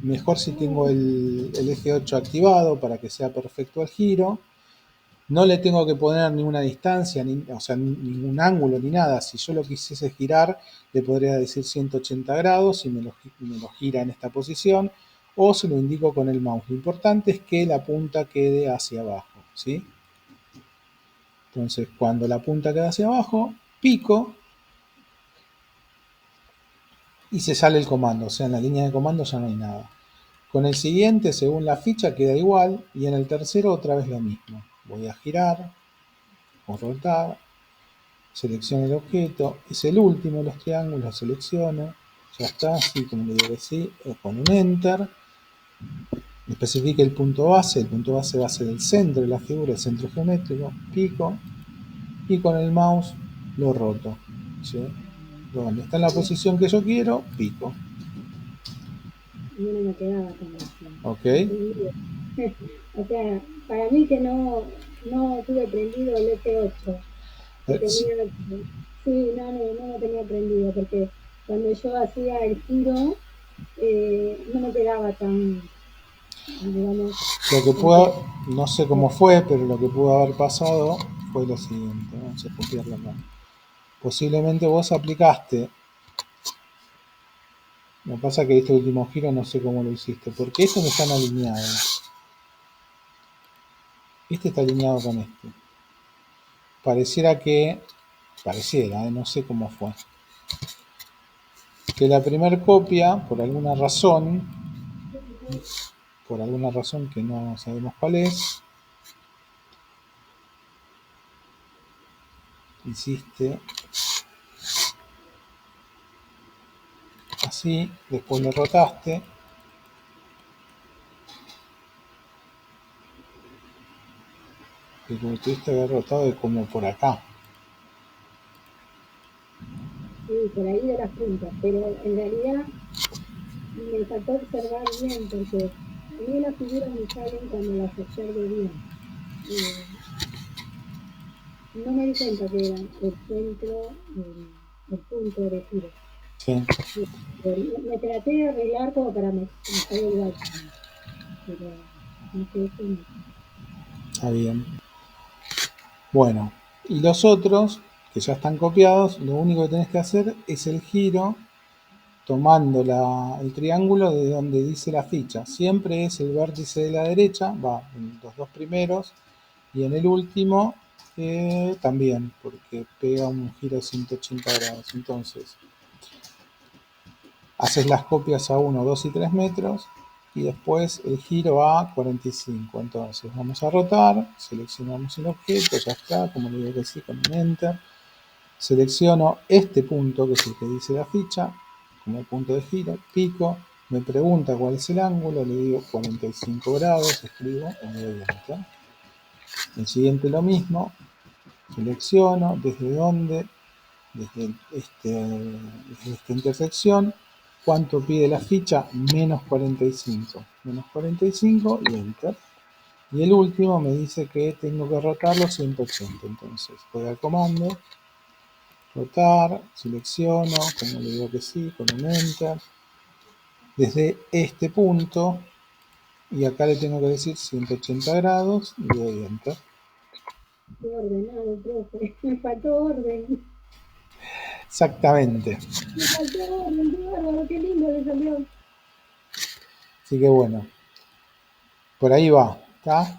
mejor si tengo el eje 8 activado para que sea perfecto el giro. No le tengo que poner ninguna distancia, o sea, ningún ángulo ni nada. Si yo lo quisiese girar, le podría decir 180 grados y me lo gira en esta posición, o se lo indico con el mouse. Lo importante es que la punta quede hacia abajo, ¿sí? Entonces, cuando la punta queda hacia abajo, pico y se sale el comando. O sea, en la línea de comando ya no hay nada. Con el siguiente, según la ficha, queda igual, y en el tercero otra vez lo mismo. Voy a girar o rotar. Selecciono el objeto, es el último de los triángulos, lo selecciono, ya está, así como le digo que sí, con un Enter, especifique el punto base va a ser el centro de la figura, el centro geométrico, pico, y con el mouse lo roto, ¿sí? Donde está en la posición que yo quiero, pico. No me quedaba tan así. ¿Ok? O sea, para mí que no tuve prendido el F8. Sí. Sí, no lo tenía prendido, porque cuando yo hacía el giro, no me quedaba tan, digamos. Lo que pudo, no sé cómo fue, pero lo que pudo haber pasado fue lo siguiente, vamos a copiarlo acá. Posiblemente vos aplicaste. Me pasa que este último giro no sé cómo lo hiciste, porque estos no están alineados. Este está alineado con este. Pareciera, no sé cómo fue. Que la primera copia, por alguna razón que no sabemos cuál es, hiciste así, después lo rotaste, y lo tuviste que haber rotado como por acá. Sí, por ahí de las puntas, pero en realidad me faltó observar bien, porque a mí las figuras me salen cuando las observo bien. No me di cuenta que era el centro, el punto de giro. Sí. Me traté de arreglar como para me salga igual, pero no sé cómo. Está bien. Bueno, y los otros, que ya están copiados, lo único que tenés que hacer es el giro tomando el triángulo de donde dice la ficha. Siempre es el vértice de la derecha, va en los dos primeros, y en el último también, porque pega un giro de 180 grados. Entonces, haces las copias a 1, 2 y 3 metros, y después el giro a 45. Entonces, vamos a rotar, seleccionamos el objeto, ya está, como le digo que sí, con un Enter. Selecciono este punto, que es el que dice la ficha, como punto de giro, pico, me pregunta cuál es el ángulo, le digo 45 grados, escribo y le doy Enter. El siguiente lo mismo, selecciono desde dónde, desde esta intersección, cuánto pide la ficha, menos 45 y Enter. Y el último me dice que tengo que rotarlo 180, entonces voy al comando, rotar, selecciono, como le digo que sí, con un Enter, desde este punto, y acá le tengo que decir 180 grados, y le doy Enter. Qué ordenado, profe. Me faltó orden. Exactamente. Me faltó orden, qué bárbaro, qué lindo le salió. Así que bueno, por ahí va, ¿está?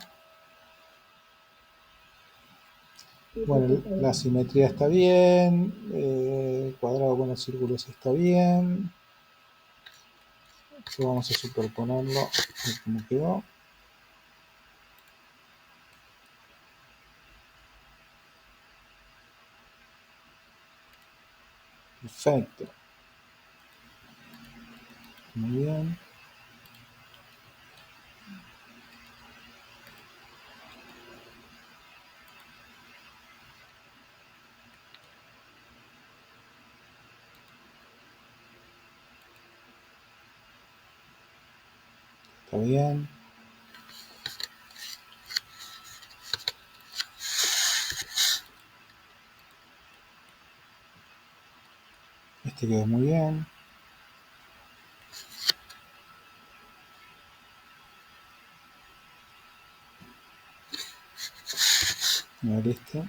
Sí, sí, Bueno, está bien. la simetría está bien, cuadrado con los círculos está bien. Esto vamos a superponerlo, a ver cómo quedó. Perfecto. Muy bien. Está bien. Este quedó muy bien. A ver este.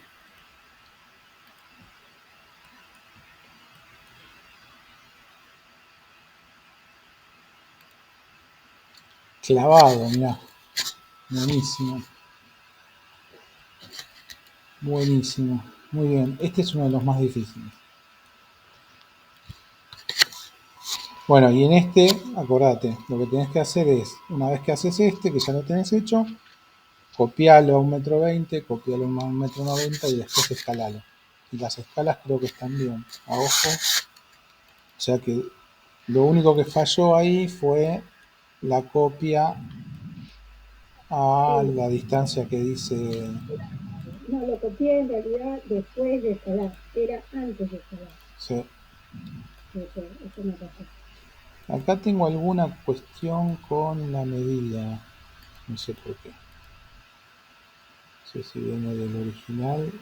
Clavado, mirá. Buenísimo. Buenísimo. Muy bien. Este es uno de los más difíciles. Bueno, y en este, acordate, lo que tenés que hacer es, una vez que haces este, que ya lo tenés hecho, copialo a 1,20 m, copialo a 1,90 m y después escalalo. Y las escalas creo que están bien. A ojo. O sea que lo único que falló ahí fue la copia a Sí. la distancia que dice. No, lo copié en realidad después de escalar. Era antes de escalar. Sí. Eso me pasó. Acá tengo alguna cuestión con la medida. No sé por qué. No sé si viene del original.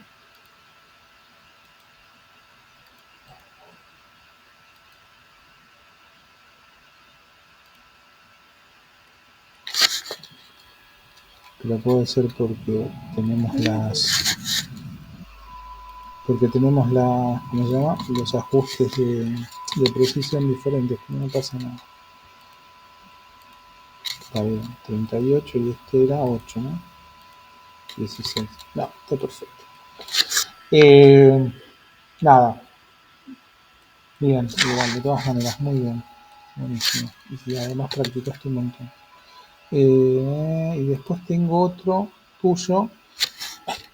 Pero puede ser porque tenemos ¿cómo se llama? Los ajustes de precisión diferentes, no pasa nada. Está bien, 38 y este era 8, ¿no? 16. No, está perfecto. Nada. Bien, igual, de todas maneras, muy bien. Buenísimo. Y si además practicaste un montón. Y después tengo otro tuyo,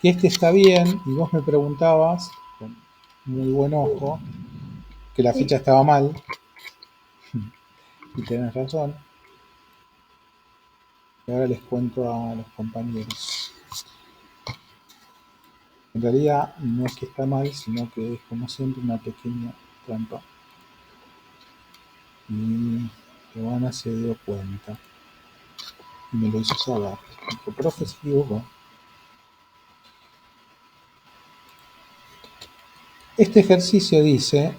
que este está bien, y vos me preguntabas, con muy buen ojo, que la Sí, ficha estaba mal, y tenés razón. Y ahora les cuento a los compañeros. En realidad no es que está mal, sino que es como siempre una pequeña trampa. Y Giovanna se dio cuenta. Y me lo hizo saber. Dijo, profe, se equivocó. Este ejercicio dice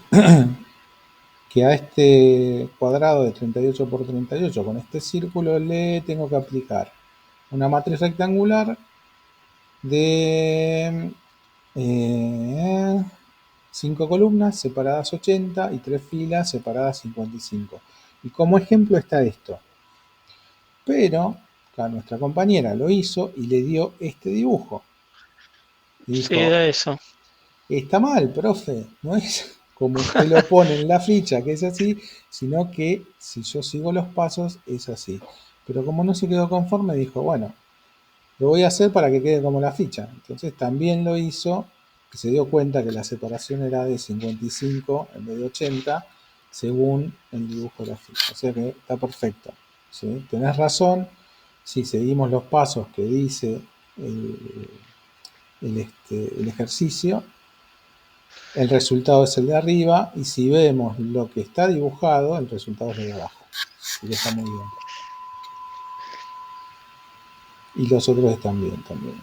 que a este cuadrado de 38 por 38 con este círculo le tengo que aplicar una matriz rectangular de 5 columnas separadas 80 y 3 filas separadas 55. Y como ejemplo está esto. Pero nuestra compañera lo hizo y le dio este dibujo. Y Sí, dijo, da eso. está mal, profe, no es como usted lo pone en la ficha, que es así, sino que si yo sigo los pasos es así. Pero como no se quedó conforme, dijo, bueno, lo voy a hacer para que quede como la ficha. Entonces también lo hizo, y se dio cuenta que la separación era de 55 en vez de 80, según el dibujo de la ficha. O sea que está perfecto. ¿Sí? Tenés razón, si seguimos los pasos que dice el ejercicio, el resultado es el de arriba, y si vemos lo que está dibujado, el resultado es el de abajo. Así que está muy bien. Y los otros están bien también.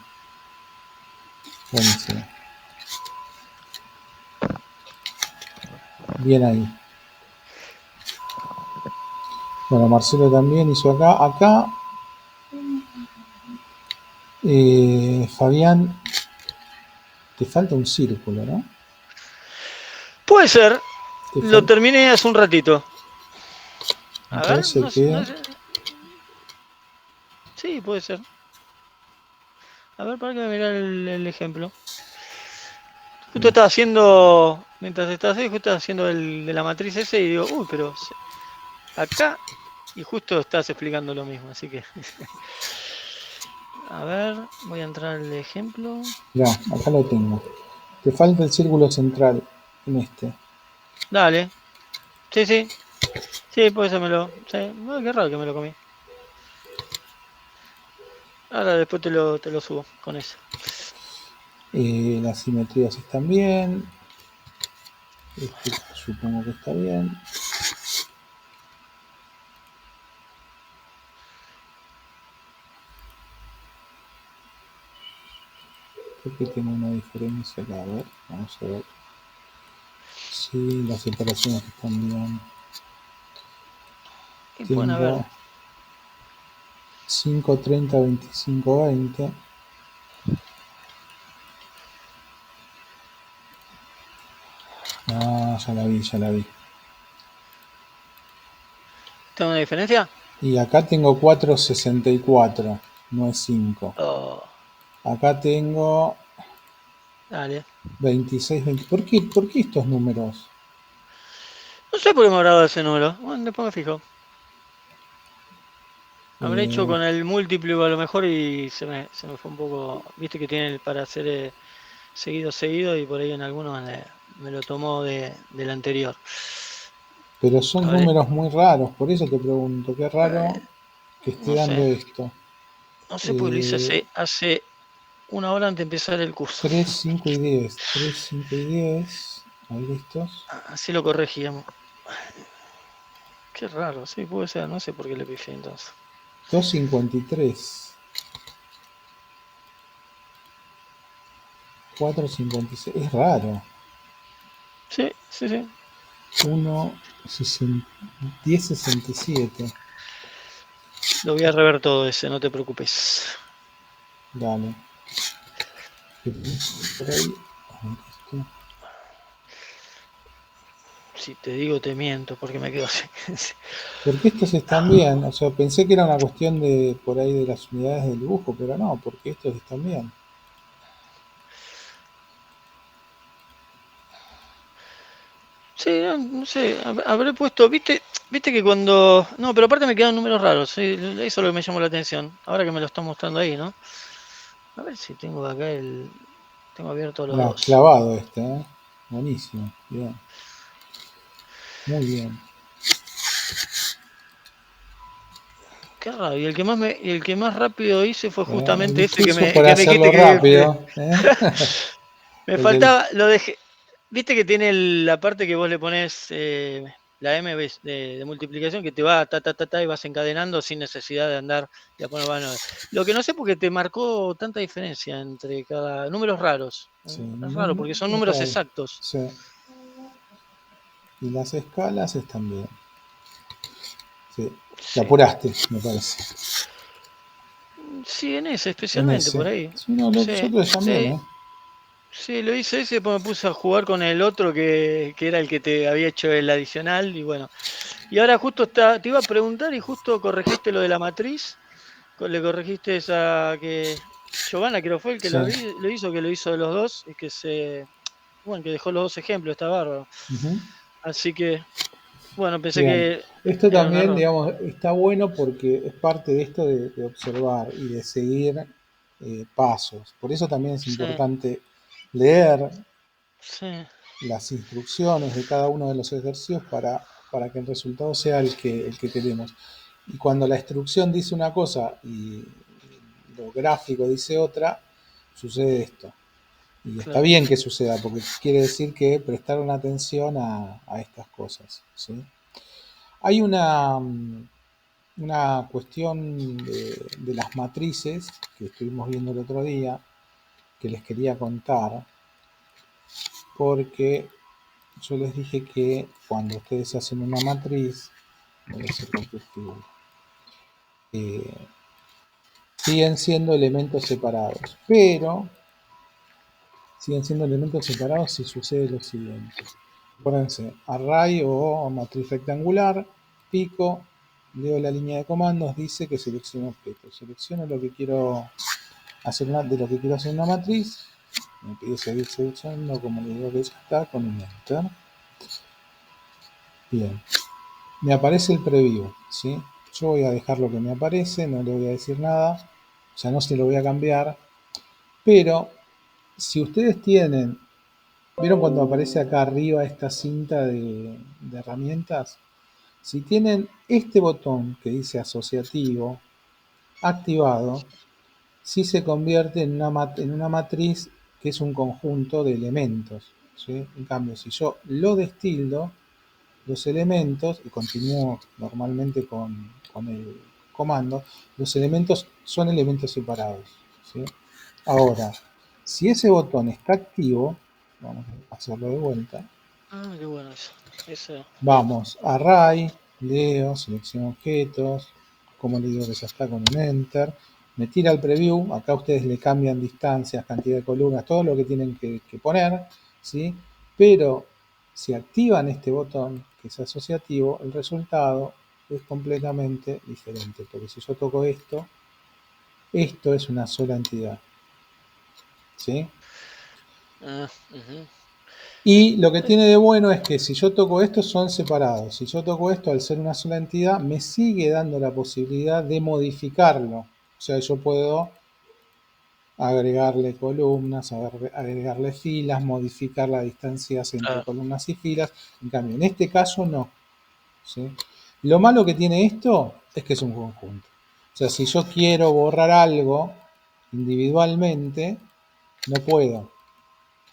Buenísimo. Bien ahí. Bueno, Marcelo también hizo acá. Acá, Fabián, te falta un círculo, ¿no? Puede ser. Te Lo falta. terminé hace un ratito. Me A ver, parece no que. sé. Sí, puede ser. A ver, para que me mirar el ejemplo. Justo estaba haciendo, mientras estaba haciendo, justo estaba haciendo el de la matriz ese y digo, uy, pero acá, y justo estás explicando lo mismo, así que... A ver, voy a entrar al ejemplo. Mirá, acá lo tengo. Te falta el círculo central en este. Dale. Sí, sí. Sí, pues eso me lo... Sí. No, qué raro que me lo comí. Ahora después te lo subo con eso. Las simetrías están bien. Este supongo que está bien. Creo que tiene una diferencia acá. A ver, vamos a ver. Sí, las separaciones están bien. Y pueden haber. Tengo 5, 30, 25, 20. Ah, ya la vi, ya la vi. ¿Tengo una diferencia? Y acá tengo 4,64, no es 5. Oh, Acá tengo dale. 26, 20. ¿Por qué estos números? No sé por qué me habrá dado ese número. Bueno, después me fijo. Habré hecho con el múltiplo a lo mejor y se me fue un poco... Viste que tiene para hacer seguido y por ahí en algunos me lo tomó del anterior. Pero son Habré, números muy raros, por eso te pregunto, qué raro que esté no dando sé. esto. No sé porque lo hice hace una hora antes de empezar el curso. 3, 5 y 10. 3, 5 y 10. Ahí listos. Así lo corregíamos. Qué raro, sí, puede ser. No sé por qué le pifié entonces. 2,53. 4,56. Es raro. Sí, sí, sí. 10,67. Lo voy a rever todo ese, no te preocupes. Dale. Por ahí. A ver esto. Si te digo, te miento, porque me quedo así. Porque estos están bien. O sea, pensé que era una cuestión de por ahí de las unidades del dibujo, pero no, porque estos están bien. Sí, no sé, habré puesto, viste que cuando... No, pero aparte me quedan números raros, sí, eso es lo que me llamó la atención, ahora que me lo está mostrando ahí, ¿no? A ver si tengo acá Tengo abierto los Mirá, dos. clavado este, ¿eh? Buenísimo. Bien. Muy bien. Qué raro, y el que más rápido hice fue justamente ese ¿Viste eso por que me hacerlo dijiste que rápido? me El del- faltaba, lo dejé. Viste que tiene la parte que vos le pones la M de multiplicación que te va ta y vas encadenando sin necesidad de andar y a poner bueno. Lo que no sé porque te marcó tanta diferencia entre cada números raros. Sí, Es raro porque son es números raro. exactos. Sí. Y las escalas están bien. Sí. Te Sí. apuraste, me parece. Sí, en ese En especialmente por ese. ahí. Sí, no, los Sí, otros están bien, sí. ¿eh? Sí, lo hice ese, después me puse a jugar con el otro que era el que te había hecho el adicional y bueno. Y ahora justo te iba a preguntar y justo corregiste lo de la matriz, le corregiste esa que Giovanna creo fue el que Sí. lo hizo, que lo hizo de los dos y bueno, que dejó los dos ejemplos, está bárbaro. Ujú. Así que, bueno, pensé Bien. que Esto era un también, error. digamos, está bueno porque es parte de esto de observar y de seguir pasos. Por eso también es Sí, importante leer sí, las instrucciones de cada uno de los ejercicios para que el resultado sea el que queremos. Y cuando la instrucción dice una cosa y lo gráfico dice otra, sucede esto. Y está claro. bien que suceda, porque quiere decir que prestaron atención a estas cosas. ¿Sí? Hay una cuestión de las matrices que estuvimos viendo el otro día, que les quería contar, porque yo les dije que cuando ustedes hacen una matriz, voy a hacer con que escribo, eh, siguen siendo elementos separados, pero siguen siendo elementos separados si sucede lo siguiente. Acuérdense, array o matriz rectangular, pico, leo la línea de comandos, dice que selecciono objetos. Selecciono lo que quiero hacer de lo que quiero hacer una matriz, Me pide seguir seleccionando, como le digo que ya está, con un Enter. Bien. Me aparece el preview, ¿sí? Yo voy a dejar lo que me aparece, no le voy a decir nada, ya no se lo voy a cambiar, pero si ustedes tienen, ¿vieron cuando aparece acá arriba esta cinta de herramientas? Si tienen este botón que dice asociativo activado, sí se convierte en una matriz que es un conjunto de elementos, ¿sí? En cambio, si yo lo destildo, los elementos, y continúo normalmente con el comando, los elementos son elementos separados, ¿sí? Ahora, si ese botón está activo, vamos a hacerlo de vuelta, Ah, qué bueno eso. Eso. vamos a Array, leo, selecciono objetos, como le digo que ya está con un Enter, me tira el preview, acá ustedes le cambian distancias, cantidad de columnas, todo lo que tienen que poner, ¿sí? Pero si activan este botón, que es asociativo, el resultado es completamente diferente, porque si yo toco esto es una sola entidad, ¿sí? Ujú. Y lo que tiene de bueno es que si yo toco esto son separados. Si yo toco esto al ser una sola entidad, me sigue dando la posibilidad de modificarlo. O sea, yo puedo agregarle columnas, agregarle filas, modificar las distancias entre Claro. columnas y filas. En cambio, en este caso no, ¿sí? Lo malo que tiene esto es que es un conjunto. O sea, si yo quiero borrar algo individualmente, no puedo,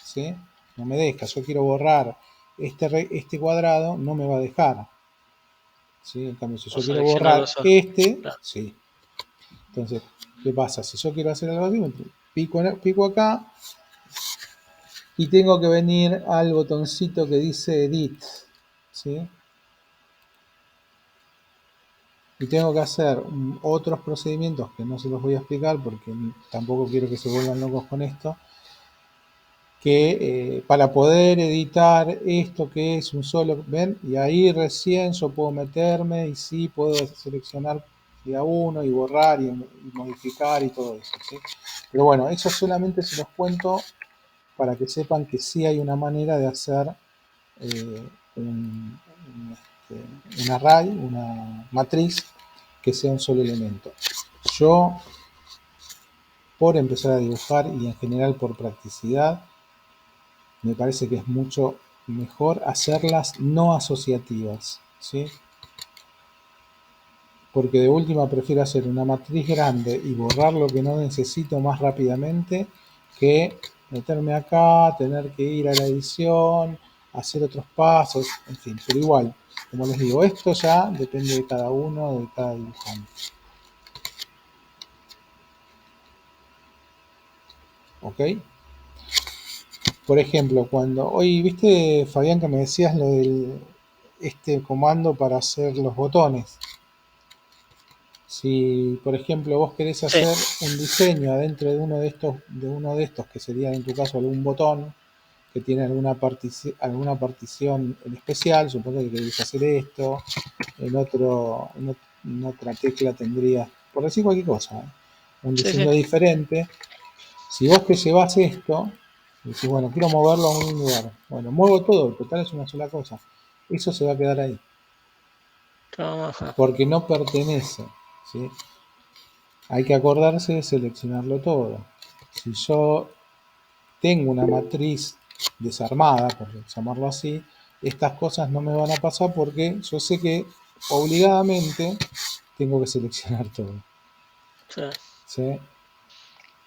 ¿sí? No me deja. Yo quiero borrar este cuadrado, no me va a dejar, ¿sí? En cambio, si O yo quiero seleccionarlo borrar solo. este, Claro. sí. Entonces, ¿qué pasa? Si yo quiero hacer algo así, pico acá y tengo que venir al botoncito que dice Edit, ¿sí? Y tengo que hacer otros procedimientos que no se los voy a explicar porque tampoco quiero que se vuelvan locos con esto, que para poder editar esto que es un solo, ¿ven? Y ahí recién yo puedo meterme y sí puedo seleccionar de a uno y borrar y modificar y todo eso, ¿sí? Pero bueno, eso solamente se los cuento para que sepan que sí hay una manera de hacer un array, una matriz que sea un solo elemento. Yo, por empezar a dibujar y en general por practicidad, me parece que es mucho mejor hacerlas no asociativas, ¿sí? Porque de última prefiero hacer una matriz grande y borrar lo que no necesito más rápidamente que meterme acá, tener que ir a la edición, hacer otros pasos, en fin, pero igual, como les digo, esto ya depende de cada uno, de cada dibujante. ¿Ok? Por ejemplo, cuando hoy, viste, Fabián, que me decías lo del este comando para hacer los botones. Si, por ejemplo, vos querés Sí. hacer un diseño adentro de uno de estos, que sería en tu caso algún botón que tiene alguna partición en especial, supongo que querés hacer esto, en otra tecla tendrías, por decir cualquier cosa, ¿eh? Un Sí, diseño sí. diferente. Si vos te llevas esto, y decís, bueno, quiero moverlo a un lugar, bueno, muevo todo, total es una sola cosa, eso se va a quedar ahí, Ajá. porque no pertenece, ¿sí? Hay que acordarse de seleccionarlo todo. Si yo tengo una matriz desarmada, por llamarlo así, estas cosas no me van a pasar porque yo sé que obligadamente tengo que seleccionar todo, Sí. ¿sí?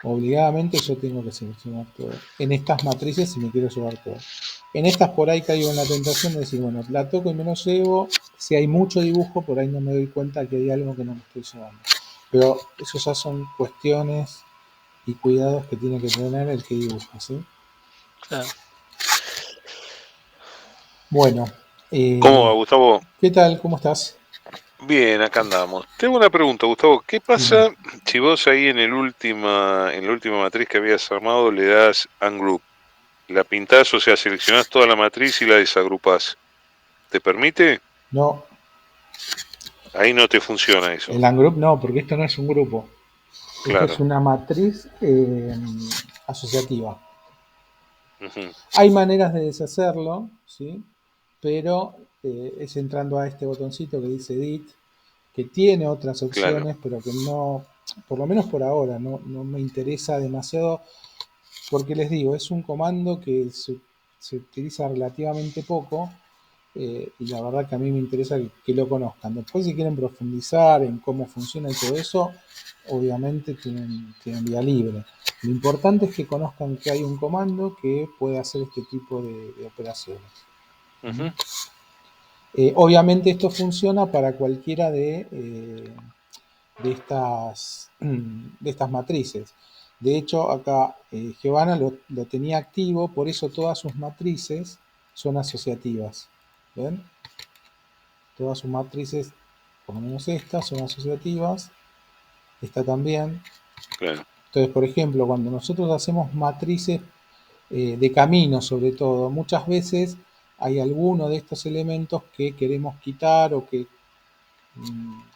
Obligadamente yo tengo que seleccionar todo. En estas matrices si me quiero llevar todo. En estas por ahí caigo en la tentación de decir, bueno, la toco y me lo llevo. Si hay mucho dibujo, por ahí no me doy cuenta que hay algo que no me estoy llevando. Pero eso ya son cuestiones y cuidados que tiene que tener el que dibuja, ¿sí? Claro. Bueno, ¿Cómo va, Gustavo? ¿qué tal? ¿Cómo estás? Bien, acá andamos. Tengo una pregunta, Gustavo. ¿Qué Dime. pasa si vos ahí en la última matriz que habías armado le das Ungroup? La pintás, o sea, seleccionás toda la matriz y la desagrupás. ¿Te permite? No, Ahí no te funciona eso. el ungroup no, porque esto no es un grupo. Esto es Claro. una matriz asociativa. Ujú. Hay maneras de deshacerlo, ¿sí? Pero es entrando a este botoncito que dice Edit, que tiene otras Claro. opciones, pero que no, por lo menos por ahora, no me interesa demasiado, porque les digo, es un comando que se utiliza relativamente poco, y la verdad que a mí me interesa que lo conozcan. Después, si quieren profundizar en cómo funciona y todo eso, obviamente tienen vía libre. Lo importante es que conozcan que hay un comando que puede hacer este tipo de operaciones. Ujú. Obviamente esto funciona para cualquiera de estas matrices. De hecho, acá Giovanna lo tenía activo, por eso todas sus matrices son asociativas. ¿Ven? Todas sus matrices, por lo menos estas, son asociativas. Esta también. Claro. Entonces, por ejemplo, cuando nosotros hacemos matrices de camino, sobre todo, muchas veces hay alguno de estos elementos que queremos quitar o que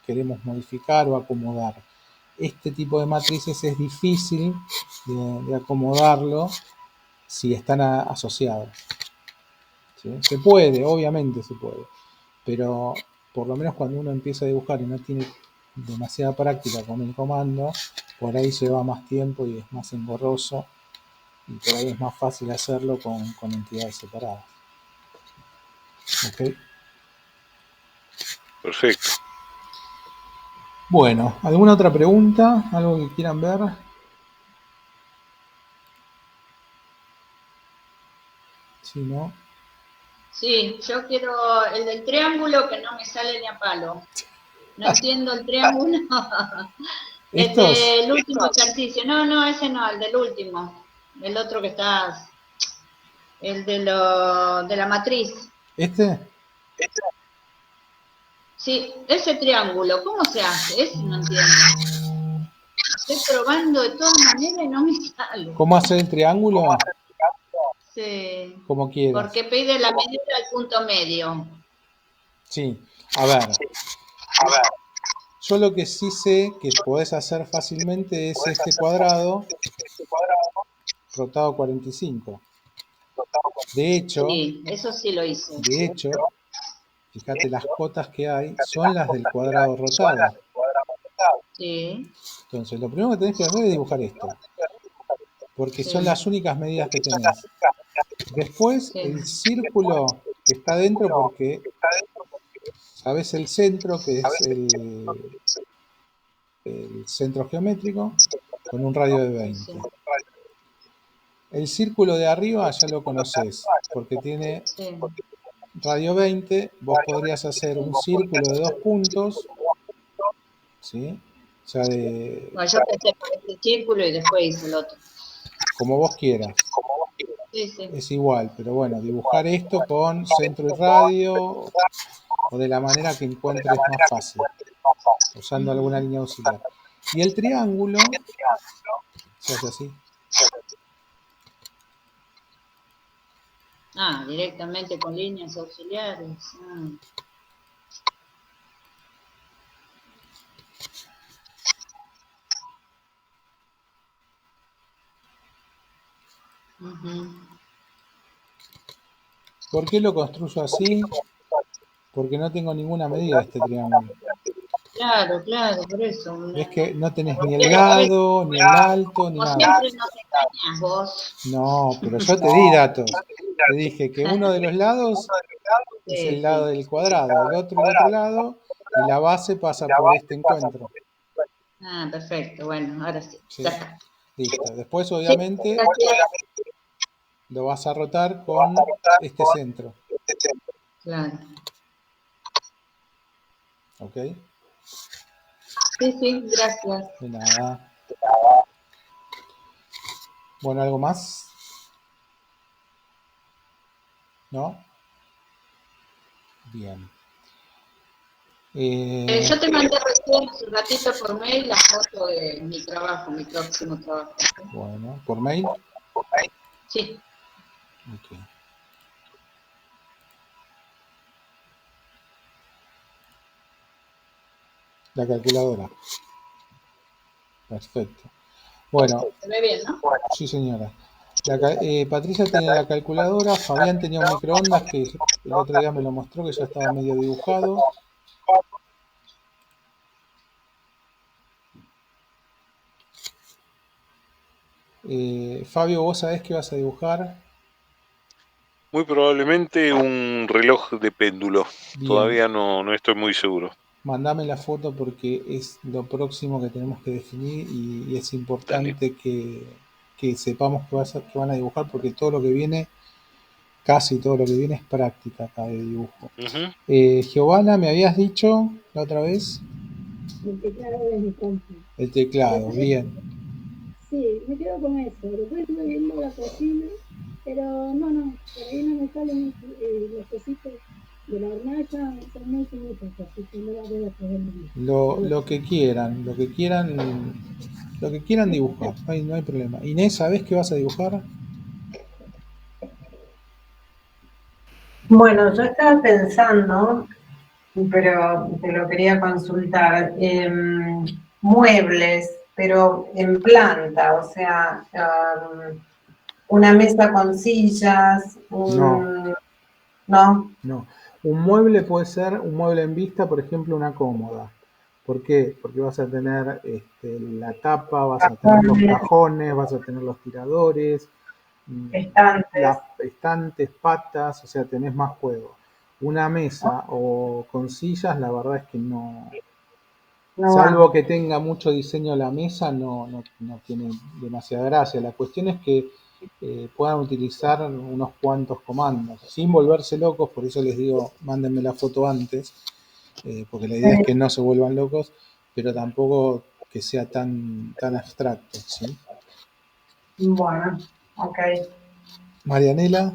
queremos modificar o acomodar. Este tipo de matrices es difícil de acomodarlo si están asociados. ¿Sí? Se puede, obviamente se puede, pero por lo menos cuando uno empieza a dibujar y no tiene demasiada práctica con el comando, por ahí lleva más tiempo y es más engorroso, y por ahí es más fácil hacerlo con entidades separadas. ¿Okay? Perfecto. Bueno, ¿alguna otra pregunta? ¿Algo que quieran ver? Si no, Sí, yo quiero el del triángulo que no me sale ni a palo. No entiendo el triángulo. El estos, del último ejercicio. No, ese no, el del último. El otro que está, el de la matriz. este, Sí, ese triángulo, ¿cómo se hace? Ese no entiendo. Estoy probando de todas maneras y no me sale. ¿cómo hacer el triángulo? Sí, Como quieras. porque pide la medida del punto medio. Sí, a ver, yo lo que sí sé que podés hacer fácilmente es este cuadrado rotado 45. De hecho, Sí, eso sí lo hice. fíjate, las cotas que hay son las del cuadrado rotado. Sí, Entonces, lo primero que tenés que hacer es dibujar esto, porque son sí, las únicas medidas que tenés. Después, sí. el círculo que está dentro, porque sabés el centro, que es el centro geométrico, con un radio de 20. Sí, El círculo de arriba ya lo conocés, porque tiene sí. radio 20. Vos podrías hacer un círculo de 2 puntos, ¿sí? O sea, Bueno, yo empecé por este círculo y después hice el otro. como vos quieras. Sí, sí. Es igual, pero bueno, dibujar esto con centro y radio, o de la manera que encuentres más fácil, usando alguna línea auxiliar. Y el triángulo se hace así. Ah, directamente con líneas auxiliares. Ah. Ujú. ¿Por qué lo construyo así? Porque no tengo ninguna medida de este triángulo. Claro, por eso. Ves que no tenés ni el Porque después, lado, ni el alto, ni como nada. siempre, nos engañas vos. No, pero yo te di datos. Te dije que uno de los lados es Sí, el lado sí. del cuadrado, el otro lado, y la base pasa por este encuentro. Ah, perfecto. Bueno, ahora sí. ¿Sí? Ya está. Listo. Después, Sí, obviamente, gracias. lo vas a rotar con este centro. Claro. ¿Ok? Sí, gracias. De nada. Bueno, ¿algo más? ¿No? Bien. Yo te mandé recién hace un ratito por mail la foto de mi trabajo, mi próximo trabajo. Bueno, ¿por mail? Sí. Ok. La calculadora. Perfecto. Bueno, Se ve bien, ¿no? sí señora. Patricia tenía la calculadora, Fabián tenía un microondas que el otro día me lo mostró, que ya estaba medio dibujado. Fabio, ¿vos sabés qué vas a dibujar? Muy probablemente un reloj de péndulo. Bien. Todavía no estoy muy seguro. Mandame la foto porque es lo próximo que tenemos que definir y es importante que sepamos que van a dibujar, porque todo lo que viene, casi todo lo que viene es práctica acá de dibujo. Giovanna, ¿me habías dicho la otra vez? El teclado de mi compu. El teclado, bien. Sí, me quedo con eso. Después estuve viendo la cocina, pero no, por ahí no me salen los cositos de la hornalla, son muy finitos, así que no la voy a poder medir. Lo que quieran, lo que quieran dibujar, no hay problema. Inés, ¿sabés qué vas a dibujar? Bueno, yo estaba pensando, pero te lo quería consultar, muebles, pero en planta, o sea, una mesa con sillas, No. ¿no? No. Un mueble puede ser un mueble en vista, por ejemplo, una cómoda. ¿Por qué? Porque vas a tener la tapa, vas a tener los cajones, vas a tener los tiradores, Estantes. estantes, patas, o sea, tenés más juego. Una mesa o con sillas, la verdad es que no. Salvo que tenga mucho diseño la mesa, no tiene demasiada gracia. La cuestión es que puedan utilizar unos cuantos comandos, sin volverse locos, por eso les digo, mándenme la foto antes, porque la idea es que no se vuelvan locos, pero tampoco que sea tan abstracto, ¿sí? Bueno, ok. Marianela.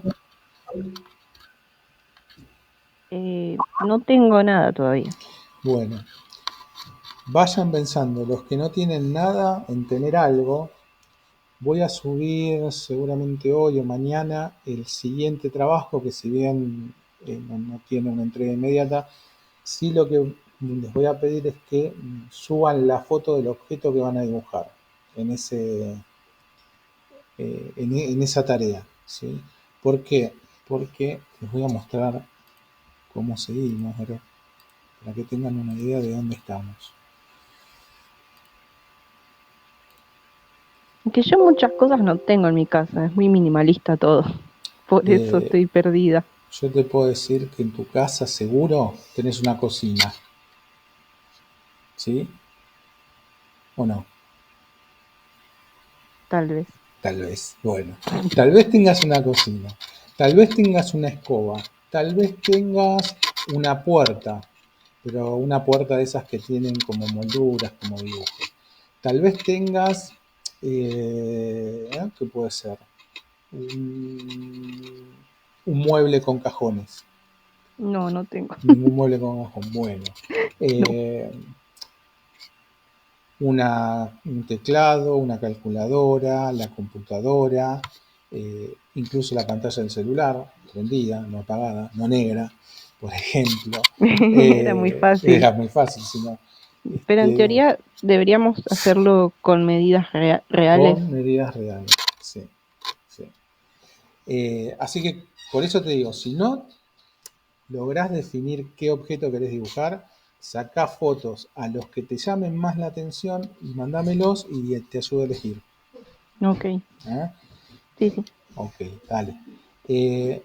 No tengo nada todavía. Bueno, vayan pensando, los que no tienen nada en tener algo. Voy a subir seguramente hoy o mañana el siguiente trabajo, que si bien no tiene una entrega inmediata, sí lo que les voy a pedir es que suban la foto del objeto que van a dibujar en esa tarea, ¿sí? ¿Por qué? Porque les voy a mostrar cómo seguimos, ¿verdad? Para que tengan una idea de dónde estamos. Que yo muchas cosas no tengo en mi casa, es muy minimalista todo. Por eso estoy perdida. Yo te puedo decir que en tu casa seguro tenés una cocina. ¿Sí? ¿O no? Tal vez. Tal vez. Bueno, tal vez tengas una cocina. Tal vez tengas una escoba. Tal vez tengas una puerta. Pero una puerta de esas que tienen como molduras, como dibujos. Tal vez tengas... ¿qué puede ser? Un mueble con cajones. No tengo. Ningún mueble con cajón. Bueno. Un teclado, una calculadora, la computadora, incluso la pantalla del celular, prendida, no apagada, no negra, por ejemplo. Era muy fácil. Era muy fácil, sino, pero en teoría deberíamos hacerlo con medidas reales. Con medidas reales, sí. Así que por eso te digo, si no lográs definir qué objeto querés dibujar, sacá fotos a los que te llamen más la atención y mandámelos y te ayudo a elegir. Ok. Sí. Ok, dale.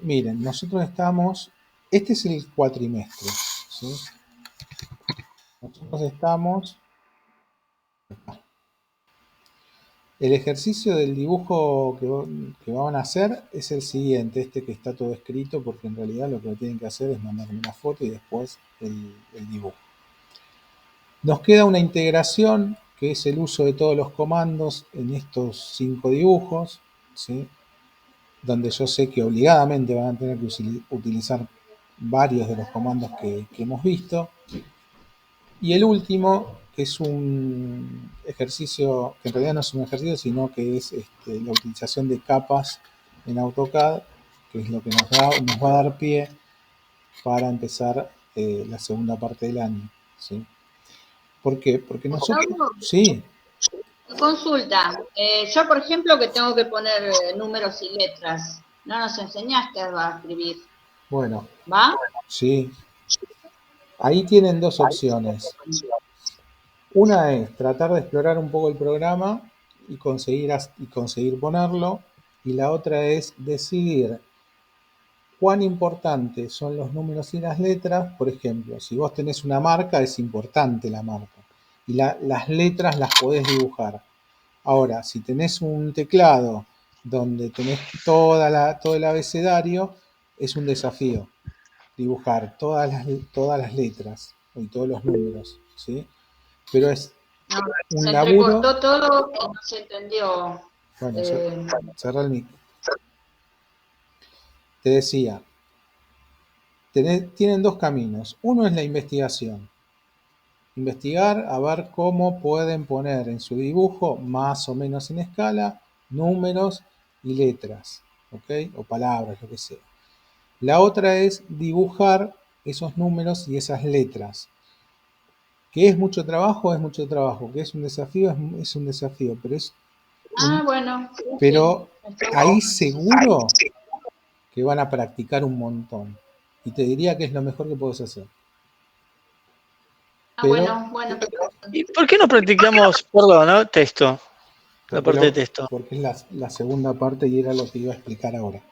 Miren, nosotros estamos... Este es el cuatrimestre, ¿sí? Nosotros estamos... El ejercicio del dibujo que van a hacer es el siguiente, este que está todo escrito, porque en realidad lo que tienen que hacer es mandarme una foto y después el dibujo. Nos queda una integración, que es el uso de todos los comandos en estos 5 dibujos, ¿sí? Donde yo sé que obligadamente van a tener que utilizar varios de los comandos que hemos visto. Y el último, que es un ejercicio, que en realidad no es un ejercicio, sino que es la utilización de capas en AutoCAD, que es lo que nos va a dar pie para empezar la segunda parte del año, ¿sí? ¿Por qué? Porque nosotros... Sí. Consulta, yo por ejemplo que tengo que poner números y letras, no nos enseñaste a escribir, Bueno, ¿va? sí. Ahí tienen dos opciones. Una es tratar de explorar un poco el programa y conseguir ponerlo. Y la otra es decidir cuán importantes son los números y las letras. Por ejemplo, si vos tenés una marca, es importante la marca. Y las letras las podés dibujar. Ahora, si tenés un teclado donde tenés todo el abecedario, es un desafío dibujar todas las letras y todos los números, ¿sí? Pero es No, un se laburo. entrecortó todo y no se entendió. Bueno, cerrá el mic. Te decía, tienen dos caminos. Uno es la investigación. Investigar a ver cómo pueden poner en su dibujo, más o menos en escala, números y letras, ¿ok? O palabras, lo que sea. La otra es dibujar esos números y esas letras. ¿Que es mucho trabajo? Es mucho trabajo. ¿Que es un desafío? Es un desafío, Bueno, pero sí, ahí seguro que van a practicar un montón. Y te diría que es lo mejor que puedes hacer. Pero, bueno. ¿Y por qué no practicamos, perdón, ¿no? Texto? La parte de texto. Porque es la segunda parte y era lo que iba a explicar ahora.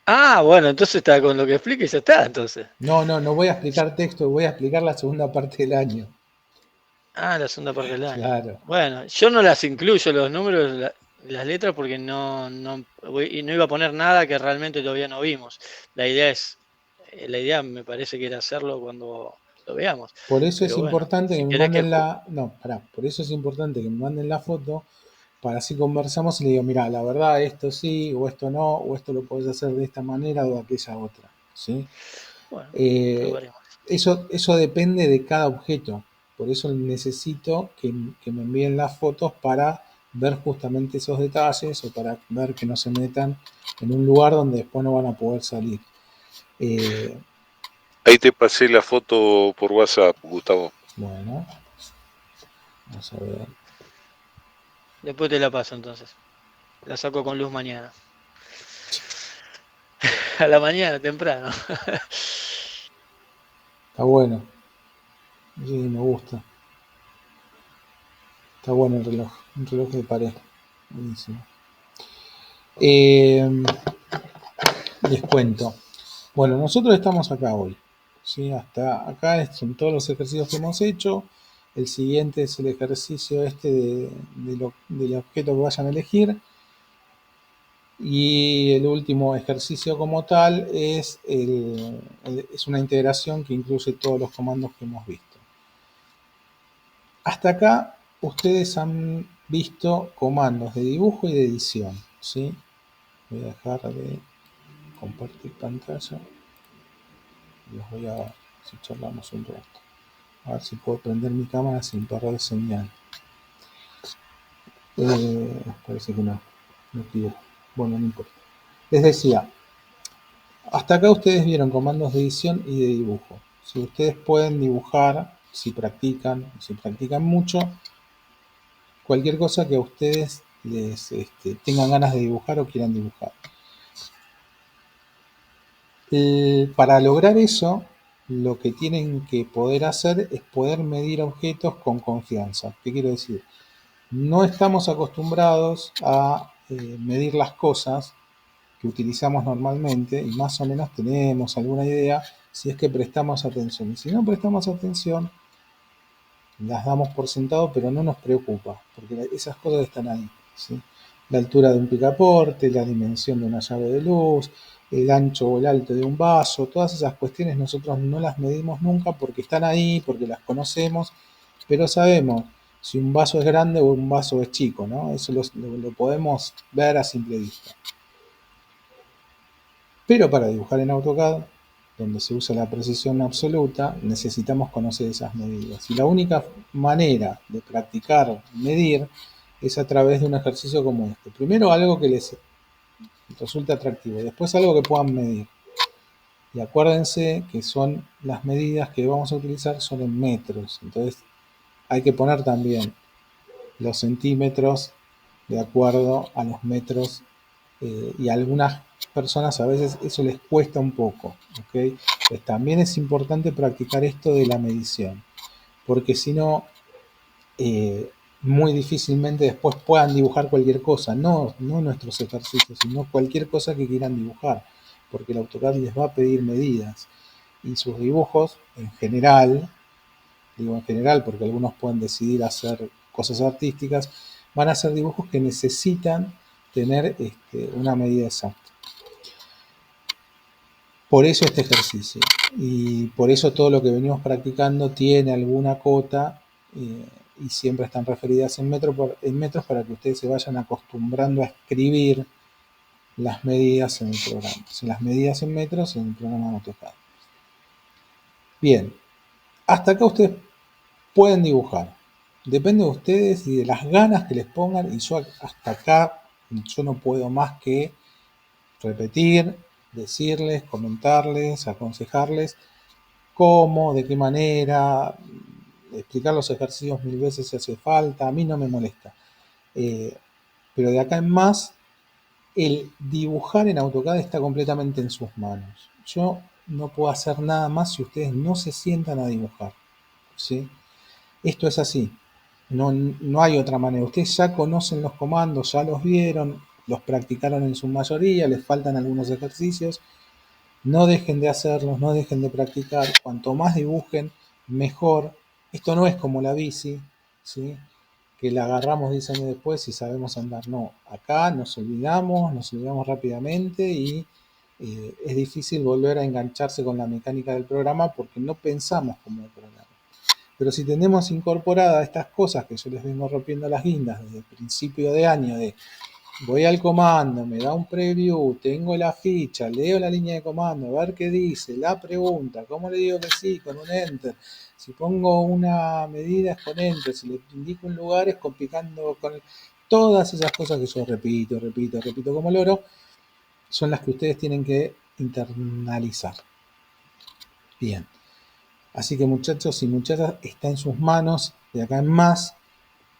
Ah, bueno, entonces está con lo que explique y ya está, entonces. No voy a explicar texto, voy a explicar la segunda parte del año. Ah, la segunda parte del año. Claro. Bueno, yo no las incluyo, los números, las letras, porque no iba a poner nada que realmente todavía no vimos. La idea me parece que era hacerlo cuando lo veamos. Por eso Pero es bueno, importante si que me querés manden por eso es importante que me manden la foto, para así conversamos y le digo, mira, la verdad, esto sí, o esto no, o esto lo podés hacer de esta manera o de aquella otra, ¿sí? Bueno, Eh, probaremos. eso depende de cada objeto, por eso necesito que me envíen las fotos para ver justamente esos detalles o para ver que no se metan en un lugar donde después no van a poder salir. Ahí te pasé la foto por WhatsApp, Gustavo. Bueno, vamos a ver. Después te la paso entonces. La saco con luz mañana. A la mañana, temprano. Está bueno. Sí, me gusta. Está bueno el reloj. Un reloj de pared. Buenísimo. Les cuento. Bueno, nosotros estamos acá hoy. ¿Sí? Hasta acá son todos los ejercicios que hemos hecho. El siguiente es el ejercicio del objeto que vayan a elegir. Y el último ejercicio como tal es una integración que incluye todos los comandos que hemos visto. Hasta acá ustedes han visto comandos de dibujo y de edición, ¿sí? Voy a dejar de compartir pantalla y los voy a ver si charlamos un rato. A ver si puedo prender mi cámara sin perder señal. Parece que no quiero. Bueno, no importa. Les decía, hasta acá ustedes vieron comandos de edición y de dibujo. Si ustedes pueden dibujar, si practican mucho, cualquier cosa que a ustedes les tengan ganas de dibujar o quieran dibujar. Para lograr eso, lo que tienen que poder hacer es poder medir objetos con confianza. ¿Qué quiero decir? No estamos acostumbrados a medir las cosas que utilizamos normalmente y más o menos tenemos alguna idea si es que prestamos atención. Y si no prestamos atención, las damos por sentado, pero no nos preocupa, porque esas cosas están ahí, ¿sí? La altura de un picaporte, la dimensión de una llave de luz, el ancho o el alto de un vaso, todas esas cuestiones nosotros no las medimos nunca porque están ahí, porque las conocemos, pero sabemos si un vaso es grande o un vaso es chico, ¿no? Eso lo podemos ver a simple vista. Pero para dibujar en AutoCAD, donde se usa la precisión absoluta, necesitamos conocer esas medidas. Y la única manera de practicar medir es a través de un ejercicio como este. Primero algo que les resulte atractivo, después algo que puedan medir. Y acuérdense que son las medidas que vamos a utilizar son en metros. Entonces hay que poner también los centímetros de acuerdo a los metros, y a algunas personas a veces eso les cuesta un poco, ¿ok? Pues también es importante practicar esto de la medición, porque si no, muy difícilmente después puedan dibujar cualquier cosa, no nuestros ejercicios, sino cualquier cosa que quieran dibujar, porque el AutoCAD les va a pedir medidas y sus dibujos en general, digo en general porque algunos pueden decidir hacer cosas artísticas, van a ser dibujos que necesitan tener una medida exacta. Por eso este ejercicio, y por eso todo lo que venimos practicando tiene alguna cota, y siempre están referidas en metros para que ustedes se vayan acostumbrando a escribir las medidas en el programa. Las medidas en metros en el programa AutoCAD. Bien, hasta acá ustedes pueden dibujar. Depende de ustedes y de las ganas que les pongan, y yo hasta acá yo no puedo más que repetir, decirles, comentarles, aconsejarles cómo, de qué manera, explicar los ejercicios 1000 veces si hace falta, a mí no me molesta. Pero de acá en más, el dibujar en AutoCAD está completamente en sus manos. Yo no puedo hacer nada más si ustedes no se sientan a dibujar, ¿sí? Esto es así, no hay otra manera. Ustedes ya conocen los comandos, ya los vieron, los practicaron en su mayoría, les faltan algunos ejercicios. No dejen de hacerlos, no dejen de practicar. Cuanto más dibujen, mejor. Esto no es como la bici, ¿sí? Que la agarramos 10 años después y sabemos andar. No, acá nos olvidamos rápidamente, y es difícil volver a engancharse con la mecánica del programa porque no pensamos como el programa. Pero si tenemos incorporadas estas cosas que yo les vengo rompiendo las guindas desde el principio de año, de voy al comando, me da un preview, tengo la ficha, leo la línea de comando, a ver qué dice, la pregunta, cómo le digo que sí, con un enter. Si pongo una medida es con enter, si le indico un lugar es picando con todas esas cosas que yo repito como loro, son las que ustedes tienen que internalizar. Bien. Así que muchachos y muchachas, está en sus manos de acá en más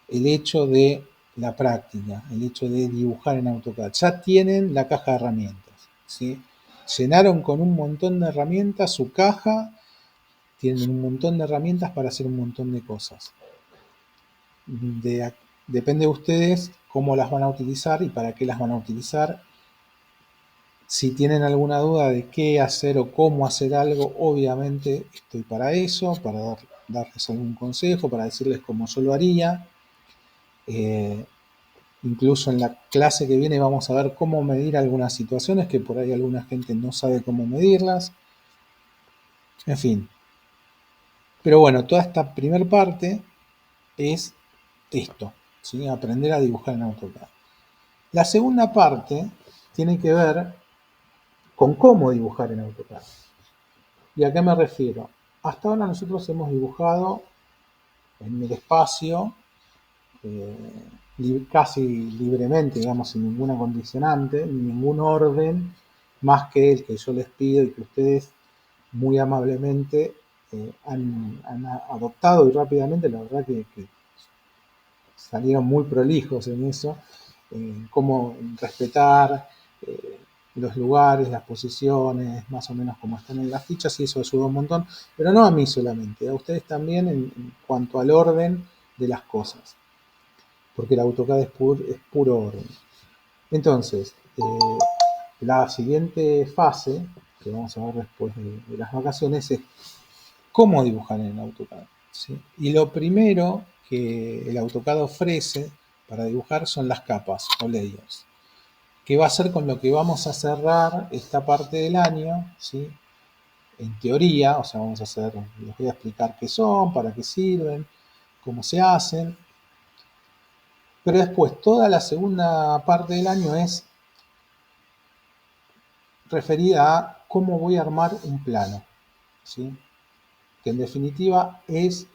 el hecho de la práctica, el hecho de dibujar en AutoCAD. Ya tienen la caja de herramientas, ¿sí? Llenaron con un montón de herramientas su caja, tienen un montón de herramientas para hacer un montón de cosas. Depende de ustedes cómo las van a utilizar y para qué las van a utilizar. Si tienen alguna duda de qué hacer o cómo hacer algo, obviamente estoy para eso, para darles algún consejo, para decirles cómo yo lo haría. Incluso en la clase que viene vamos a ver cómo medir algunas situaciones que por ahí alguna gente no sabe cómo medirlas. En fin. Pero bueno, toda esta primera parte es esto, ¿sí? Aprender a dibujar en AutoCAD. La segunda parte tiene que ver con cómo dibujar en AutoCAD. ¿Y a qué me refiero? Hasta ahora nosotros hemos dibujado en el espacio, casi libremente, digamos, sin ninguna condicionante, ningún orden más que el que yo les pido y que ustedes muy amablemente han adoptado, y rápidamente, la verdad que salieron muy prolijos en eso, cómo respetar los lugares, las posiciones, más o menos como están en las fichas, y eso ayuda un montón, pero no a mí solamente, a ustedes también en cuanto al orden de las cosas, porque el AutoCAD es puro orden. Entonces, la siguiente fase, que vamos a ver después de las vacaciones, es cómo dibujar en el AutoCAD, ¿sí? Y lo primero que el AutoCAD ofrece para dibujar son las capas o layers, que va a ser con lo que vamos a cerrar esta parte del año, ¿sí? En teoría, o sea, vamos a hacer, les voy a explicar qué son, para qué sirven, cómo se hacen. Pero después, toda la segunda parte del año es referida a cómo voy a armar un plano, ¿sí? Que en definitiva es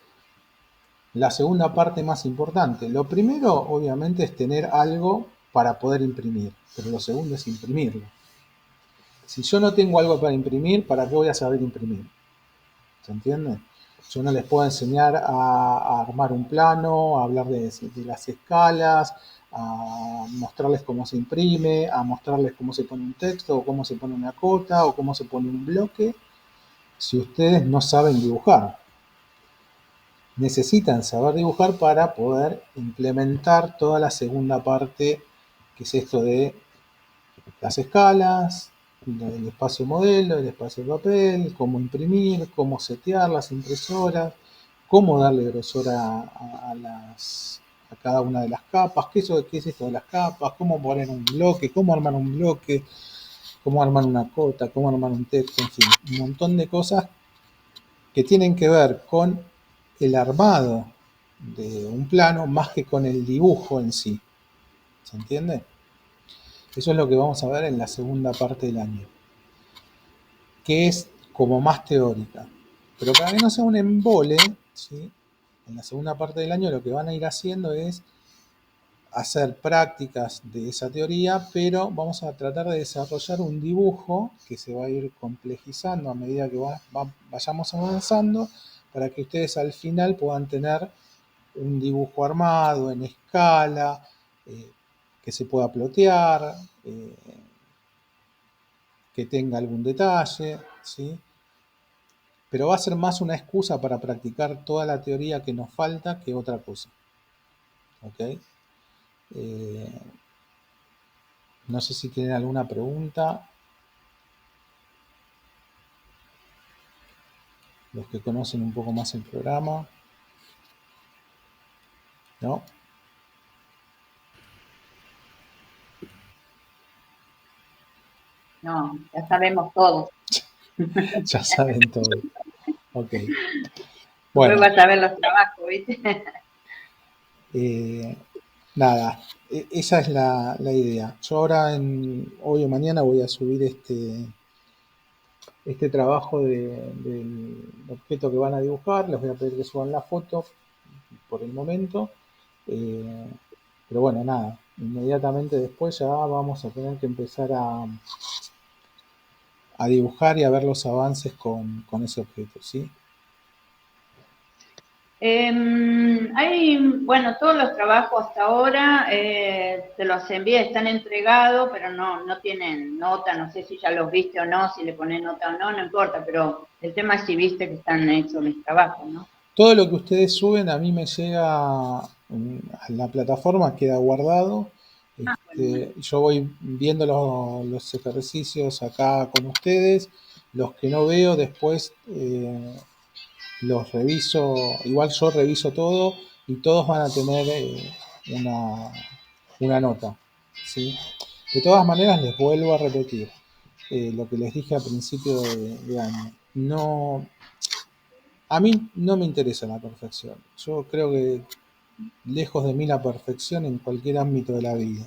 la segunda parte más importante. Lo primero, obviamente, es tener algo para poder imprimir, pero lo segundo es imprimirlo. Si yo no tengo algo para imprimir, ¿para qué voy a saber imprimir? ¿Se entiende? Yo no les puedo enseñar a armar un plano, a hablar de las escalas, a mostrarles cómo se imprime, a mostrarles cómo se pone un texto, o cómo se pone una cota, o cómo se pone un bloque, si ustedes no saben dibujar. Necesitan saber dibujar para poder implementar toda la segunda parte, que es esto de las escalas, el espacio modelo, el espacio papel, cómo imprimir, cómo setear las impresoras, cómo darle grosor a cada una de las capas, qué es esto de las capas, cómo poner un bloque, cómo armar un bloque, cómo armar una cota, cómo armar un texto, en fin, un montón de cosas que tienen que ver con el armado de un plano más que con el dibujo en sí. ¿Se entiende? Eso es lo que vamos a ver en la segunda parte del año, que es como más teórica. Pero para que no sea un embole, ¿sí? En la segunda parte del año lo que van a ir haciendo es hacer prácticas de esa teoría, pero vamos a tratar de desarrollar un dibujo que se va a ir complejizando a medida que vayamos avanzando, para que ustedes al final puedan tener un dibujo armado en escala, que se pueda plotear, que tenga algún detalle, ¿sí? Pero va a ser más una excusa para practicar toda la teoría que nos falta que otra cosa. ¿Ok? No sé si tienen alguna pregunta. Los que conocen un poco más el programa. ¿No? No, ya sabemos todo. Ya saben todo. Ok. Después Bueno, vas a ver los trabajos, ¿viste? nada, esa es la idea. Yo ahora, hoy o mañana, voy a subir este trabajo del objeto que van a dibujar. Les voy a pedir que suban la foto por el momento. Pero bueno, nada, inmediatamente después ya vamos a tener que empezar a dibujar y a ver los avances con ese objeto, ¿sí? Bueno, todos los trabajos hasta ahora te los envié, están entregados, pero no tienen nota, no sé si ya los viste o no, si le pones nota o no importa, pero el tema es si viste que están hechos mis trabajos, ¿no? Todo lo que ustedes suben a mí me llega a la plataforma, queda guardado. Bueno. Yo voy viendo los ejercicios acá con ustedes. Los que no veo después los reviso. Igual yo reviso todo y todos van a tener una nota, ¿sí? De todas maneras, les vuelvo a repetir lo que les dije al principio de año. A mí no me interesa la perfección. Yo creo que lejos de mí la perfección en cualquier ámbito de la vida.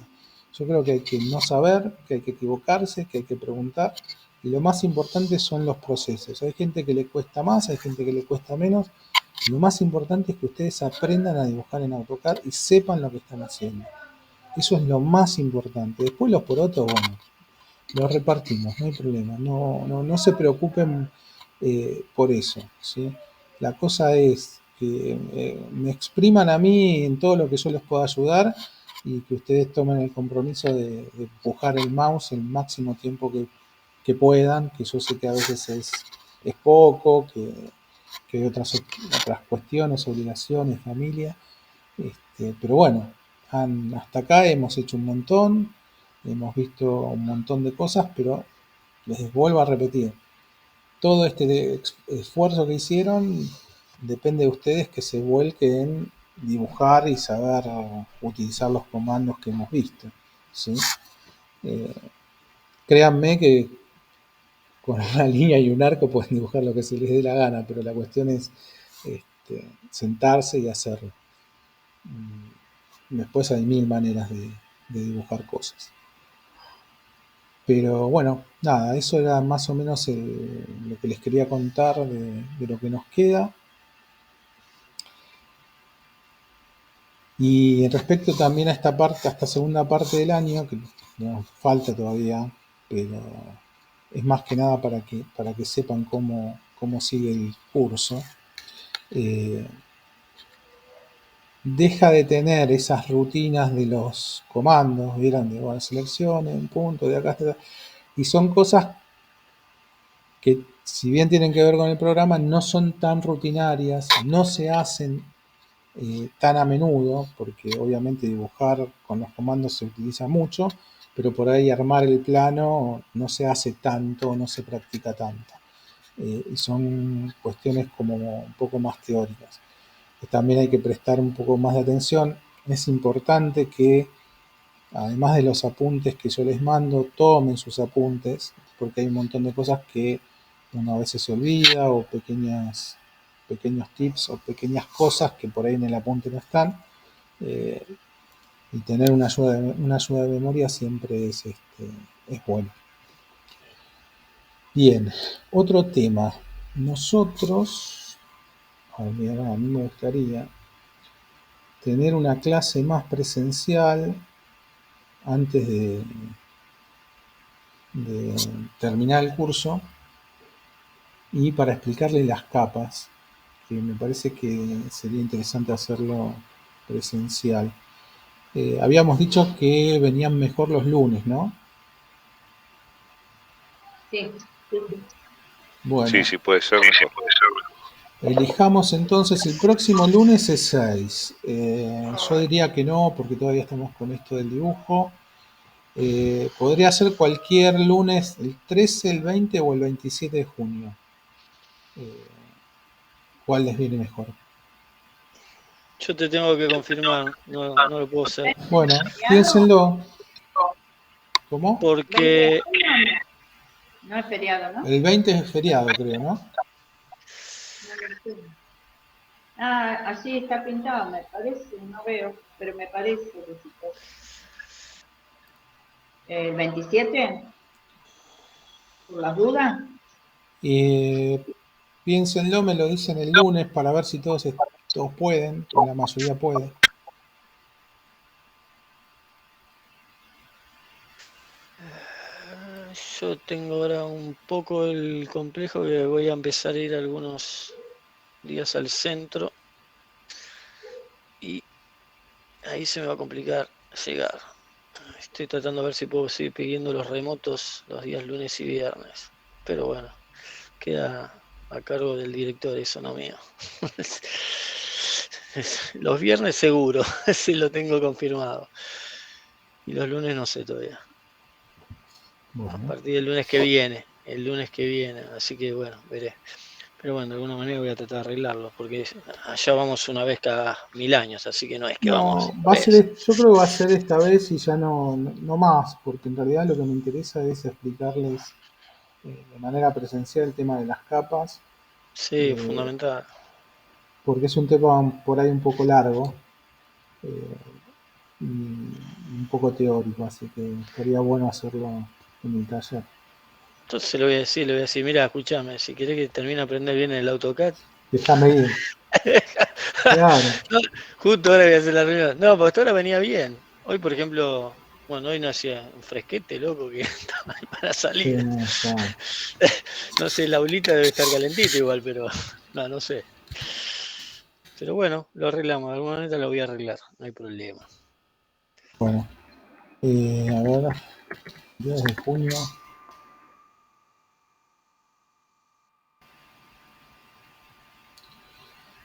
Yo creo que hay que no saber, que hay que equivocarse, que hay que preguntar. Y lo más importante son los procesos. Hay gente que le cuesta más, hay gente que le cuesta menos. Y lo más importante es que ustedes aprendan a dibujar en AutoCAD y sepan lo que están haciendo. Eso es lo más importante. Después los porotos, bueno, los repartimos, no hay problema. No se preocupen por eso, ¿sí? La cosa es que me expriman a mí en todo lo que yo les pueda ayudar y que ustedes tomen el compromiso de empujar el mouse el máximo tiempo que puedan, que yo sé que a veces es poco, que hay otras cuestiones, obligaciones, familia. Pero bueno, hasta acá hemos hecho un montón, hemos visto un montón de cosas, pero les vuelvo a repetir, todo este esfuerzo que hicieron depende de ustedes que se vuelquen en dibujar y saber utilizar los comandos que hemos visto, ¿sí? Créanme que con una línea y un arco pueden dibujar lo que se les dé la gana, pero la cuestión es sentarse y hacerlo. Después hay mil maneras de dibujar cosas. Pero bueno, nada, eso era más o menos lo que les quería contar de lo que nos queda. Y respecto también a esta parte, a esta segunda parte del año, que nos falta todavía, pero es más que nada para que sepan cómo sigue el curso. deja de tener esas rutinas de los comandos, ¿vieron? De bueno, seleccionen, punto, de acá hasta acá. Y son cosas que, si bien tienen que ver con el programa, no son tan rutinarias, no se hacen tan a menudo, porque obviamente dibujar con los comandos se utiliza mucho, pero por ahí armar el plano no se hace tanto, no se practica tanto. Y son cuestiones como un poco más teóricas. También hay que prestar un poco más de atención. Es importante que, además de los apuntes que yo les mando, tomen sus apuntes, porque hay un montón de cosas que uno a veces se olvida, o pequeños tips o pequeñas cosas que por ahí en el apunte no están. Y tener una ayuda de memoria siempre es bueno. Bien, otro tema. Nosotros, a mí me gustaría tener una clase más presencial antes de terminar el curso, y para explicarle las capas, que me parece que sería interesante hacerlo presencial. Habíamos dicho que venían mejor los lunes, ¿no? Sí. Bueno, Sí, puede ser mejor. elijamos entonces el próximo lunes es 6. Yo diría que no, porque todavía estamos con esto del dibujo. Podría ser cualquier lunes, el 13, el 20 o el 27 de junio. ¿Cuál les viene mejor? Yo te tengo que confirmar, no lo puedo hacer. Bueno, piénsenlo. ¿Cómo? Porque No es feriado, ¿no? El 20 es feriado, creo, ¿no? Ah, así está pintado, me parece, no veo, pero me parece. ¿El 27? ¿Por las dudas? Piénsenlo, me lo dicen el lunes para ver si todos pueden, o la mayoría puede. yo tengo ahora un poco el complejo que voy a empezar a ir algunos días al centro y ahí se me va a complicar llegar. Estoy tratando de ver si puedo seguir pidiendo los remotos los días lunes y viernes, pero bueno, queda a cargo del director, eso no mío. Los viernes seguro, sí lo tengo confirmado. Y los lunes no sé todavía. Bueno. A partir del lunes que viene, así que bueno, veré. Pero bueno, de alguna manera voy a tratar de arreglarlo, porque allá vamos una vez cada 1000 años, así que no es que vamos. No, yo creo que va a ser esta vez y ya no más, porque en realidad lo que me interesa es explicarles de manera presencial el tema de las capas. Sí, fundamental. Porque es un tema por ahí un poco largo y un poco teórico, así que estaría bueno hacerlo en el taller. Entonces le voy a decir, mira, escúchame, si querés que termine a aprender bien el AutoCAD. Déjame ir. Claro. No, justo ahora voy a hacer la reunión. No, porque hasta ahora venía bien. Hoy, por ejemplo, bueno, hoy no hacía un fresquete, loco, que estaba ahí para salir. Sí, claro. No sé, la aulita debe estar calentita igual, pero no sé. Pero bueno, lo arreglamos, de alguna manera lo voy a arreglar, no hay problema. Bueno, a ver, 10 de junio.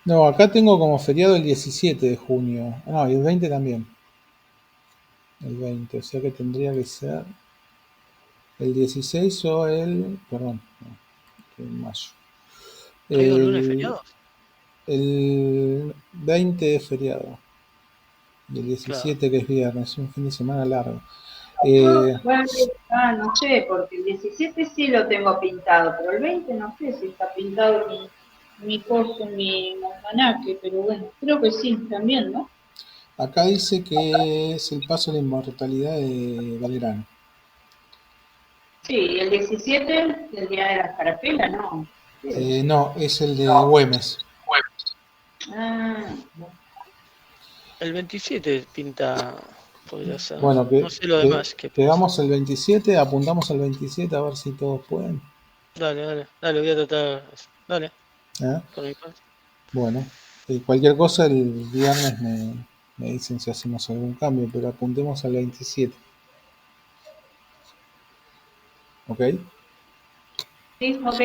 No, acá tengo como feriado el 17 de junio. No, y el 20 también. El 20, o sea que tendría que ser el 16 o el... Perdón, no, en mayo. ¿Hay dos lunes feriados? El 20 es feriado. Y el 17 claro, que es viernes, un fin de semana largo. Bueno, no sé, porque el 17 sí lo tengo pintado, pero el 20 no sé si está pintado mi curso, mi almanaque, pero bueno, creo que sí, también, ¿no? Acá dice que es el paso a la inmortalidad de Belgrano. Sí, el 17, el día de las carapelas, ¿no? Sí. No, es el de Güemes. Ah. El 27 pinta, podría ser. Bueno, no sé lo demás. Quedamos el 27, apuntamos al 27 a ver si todos pueden. Dale, voy a tratar. Dale. Por mi parte. Bueno, cualquier cosa el viernes me dicen si hacemos algún cambio, pero apuntemos al 27. ¿Ok? Sí, ok.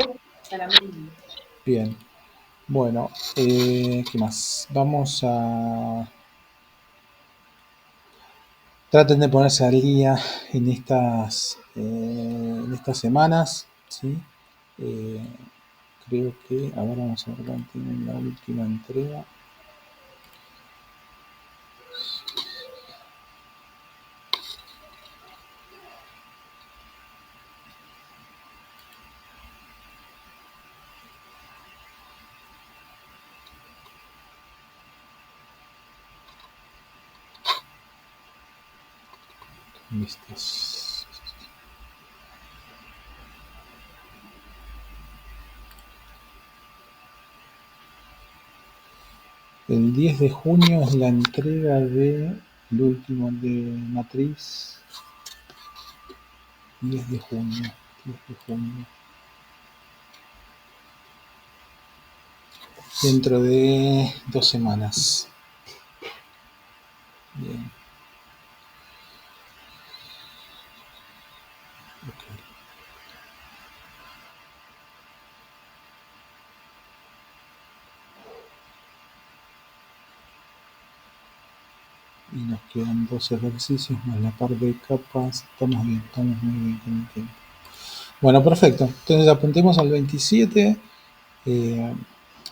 Para mí. Bien. Bueno, ¿qué más? Vamos a... Traten de ponerse al día en estas semanas, ¿sí? Creo que ahora vamos a ver cuándo tienen la última entrega. Listos. El 10 de junio es la entrega de el último de Matriz. 10 de junio. 10 de junio. Dentro de 2 semanas. Bien. Okay. Y nos quedan 2 ejercicios más la parte de capas. Estamos bien, estamos muy bien con el tiempo. Bueno, perfecto. Entonces apuntemos al 27.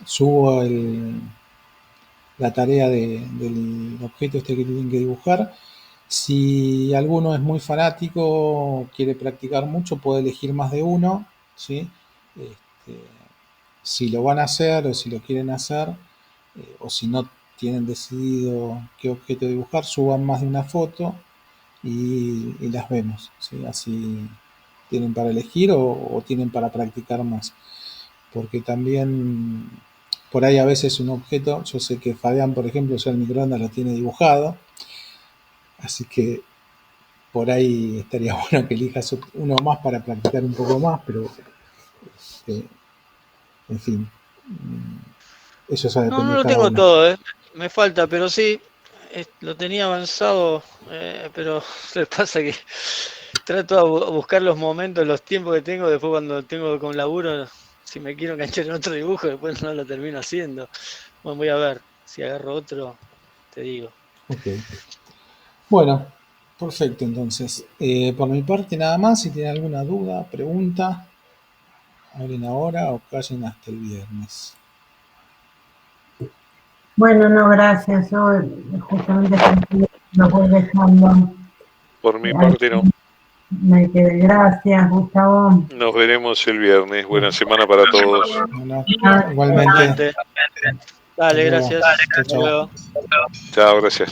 Subo la tarea del objeto este que tienen que dibujar. Si alguno es muy fanático, quiere practicar mucho, puede elegir más de uno, ¿sí? Si lo van a hacer o si lo quieren hacer, o si no tienen decidido qué objeto dibujar, suban más de una foto y las vemos, ¿sí? Así tienen para elegir o tienen para practicar más. Porque también por ahí a veces un objeto, yo sé que Fabián, por ejemplo, ya el microondas lo tiene dibujado, así que por ahí estaría bueno que elijas uno más para practicar un poco más, pero en fin, eso ya No, depende no de lo cada tengo uno. todo, me falta, pero sí, lo tenía avanzado, pero le pasa que trato de buscar los momentos, los tiempos que tengo, después cuando tengo con laburo, si me quiero enganchar en otro dibujo, después no lo termino haciendo. Bueno, voy a ver, si agarro otro, te digo. Ok. Bueno, perfecto entonces. Por mi parte nada más, si tienen alguna duda, pregunta, hablen ahora o callen hasta el viernes. Bueno, no, gracias. Yo justamente lo voy dejando. Por mi parte no. Me quedé. Gracias, Gustavo. Nos veremos el viernes. Buena semana para todos. Bueno, Ah, igualmente. Igualmente. Dale, Hasta luego. gracias. Chao, Hasta chao. luego. Chao, gracias.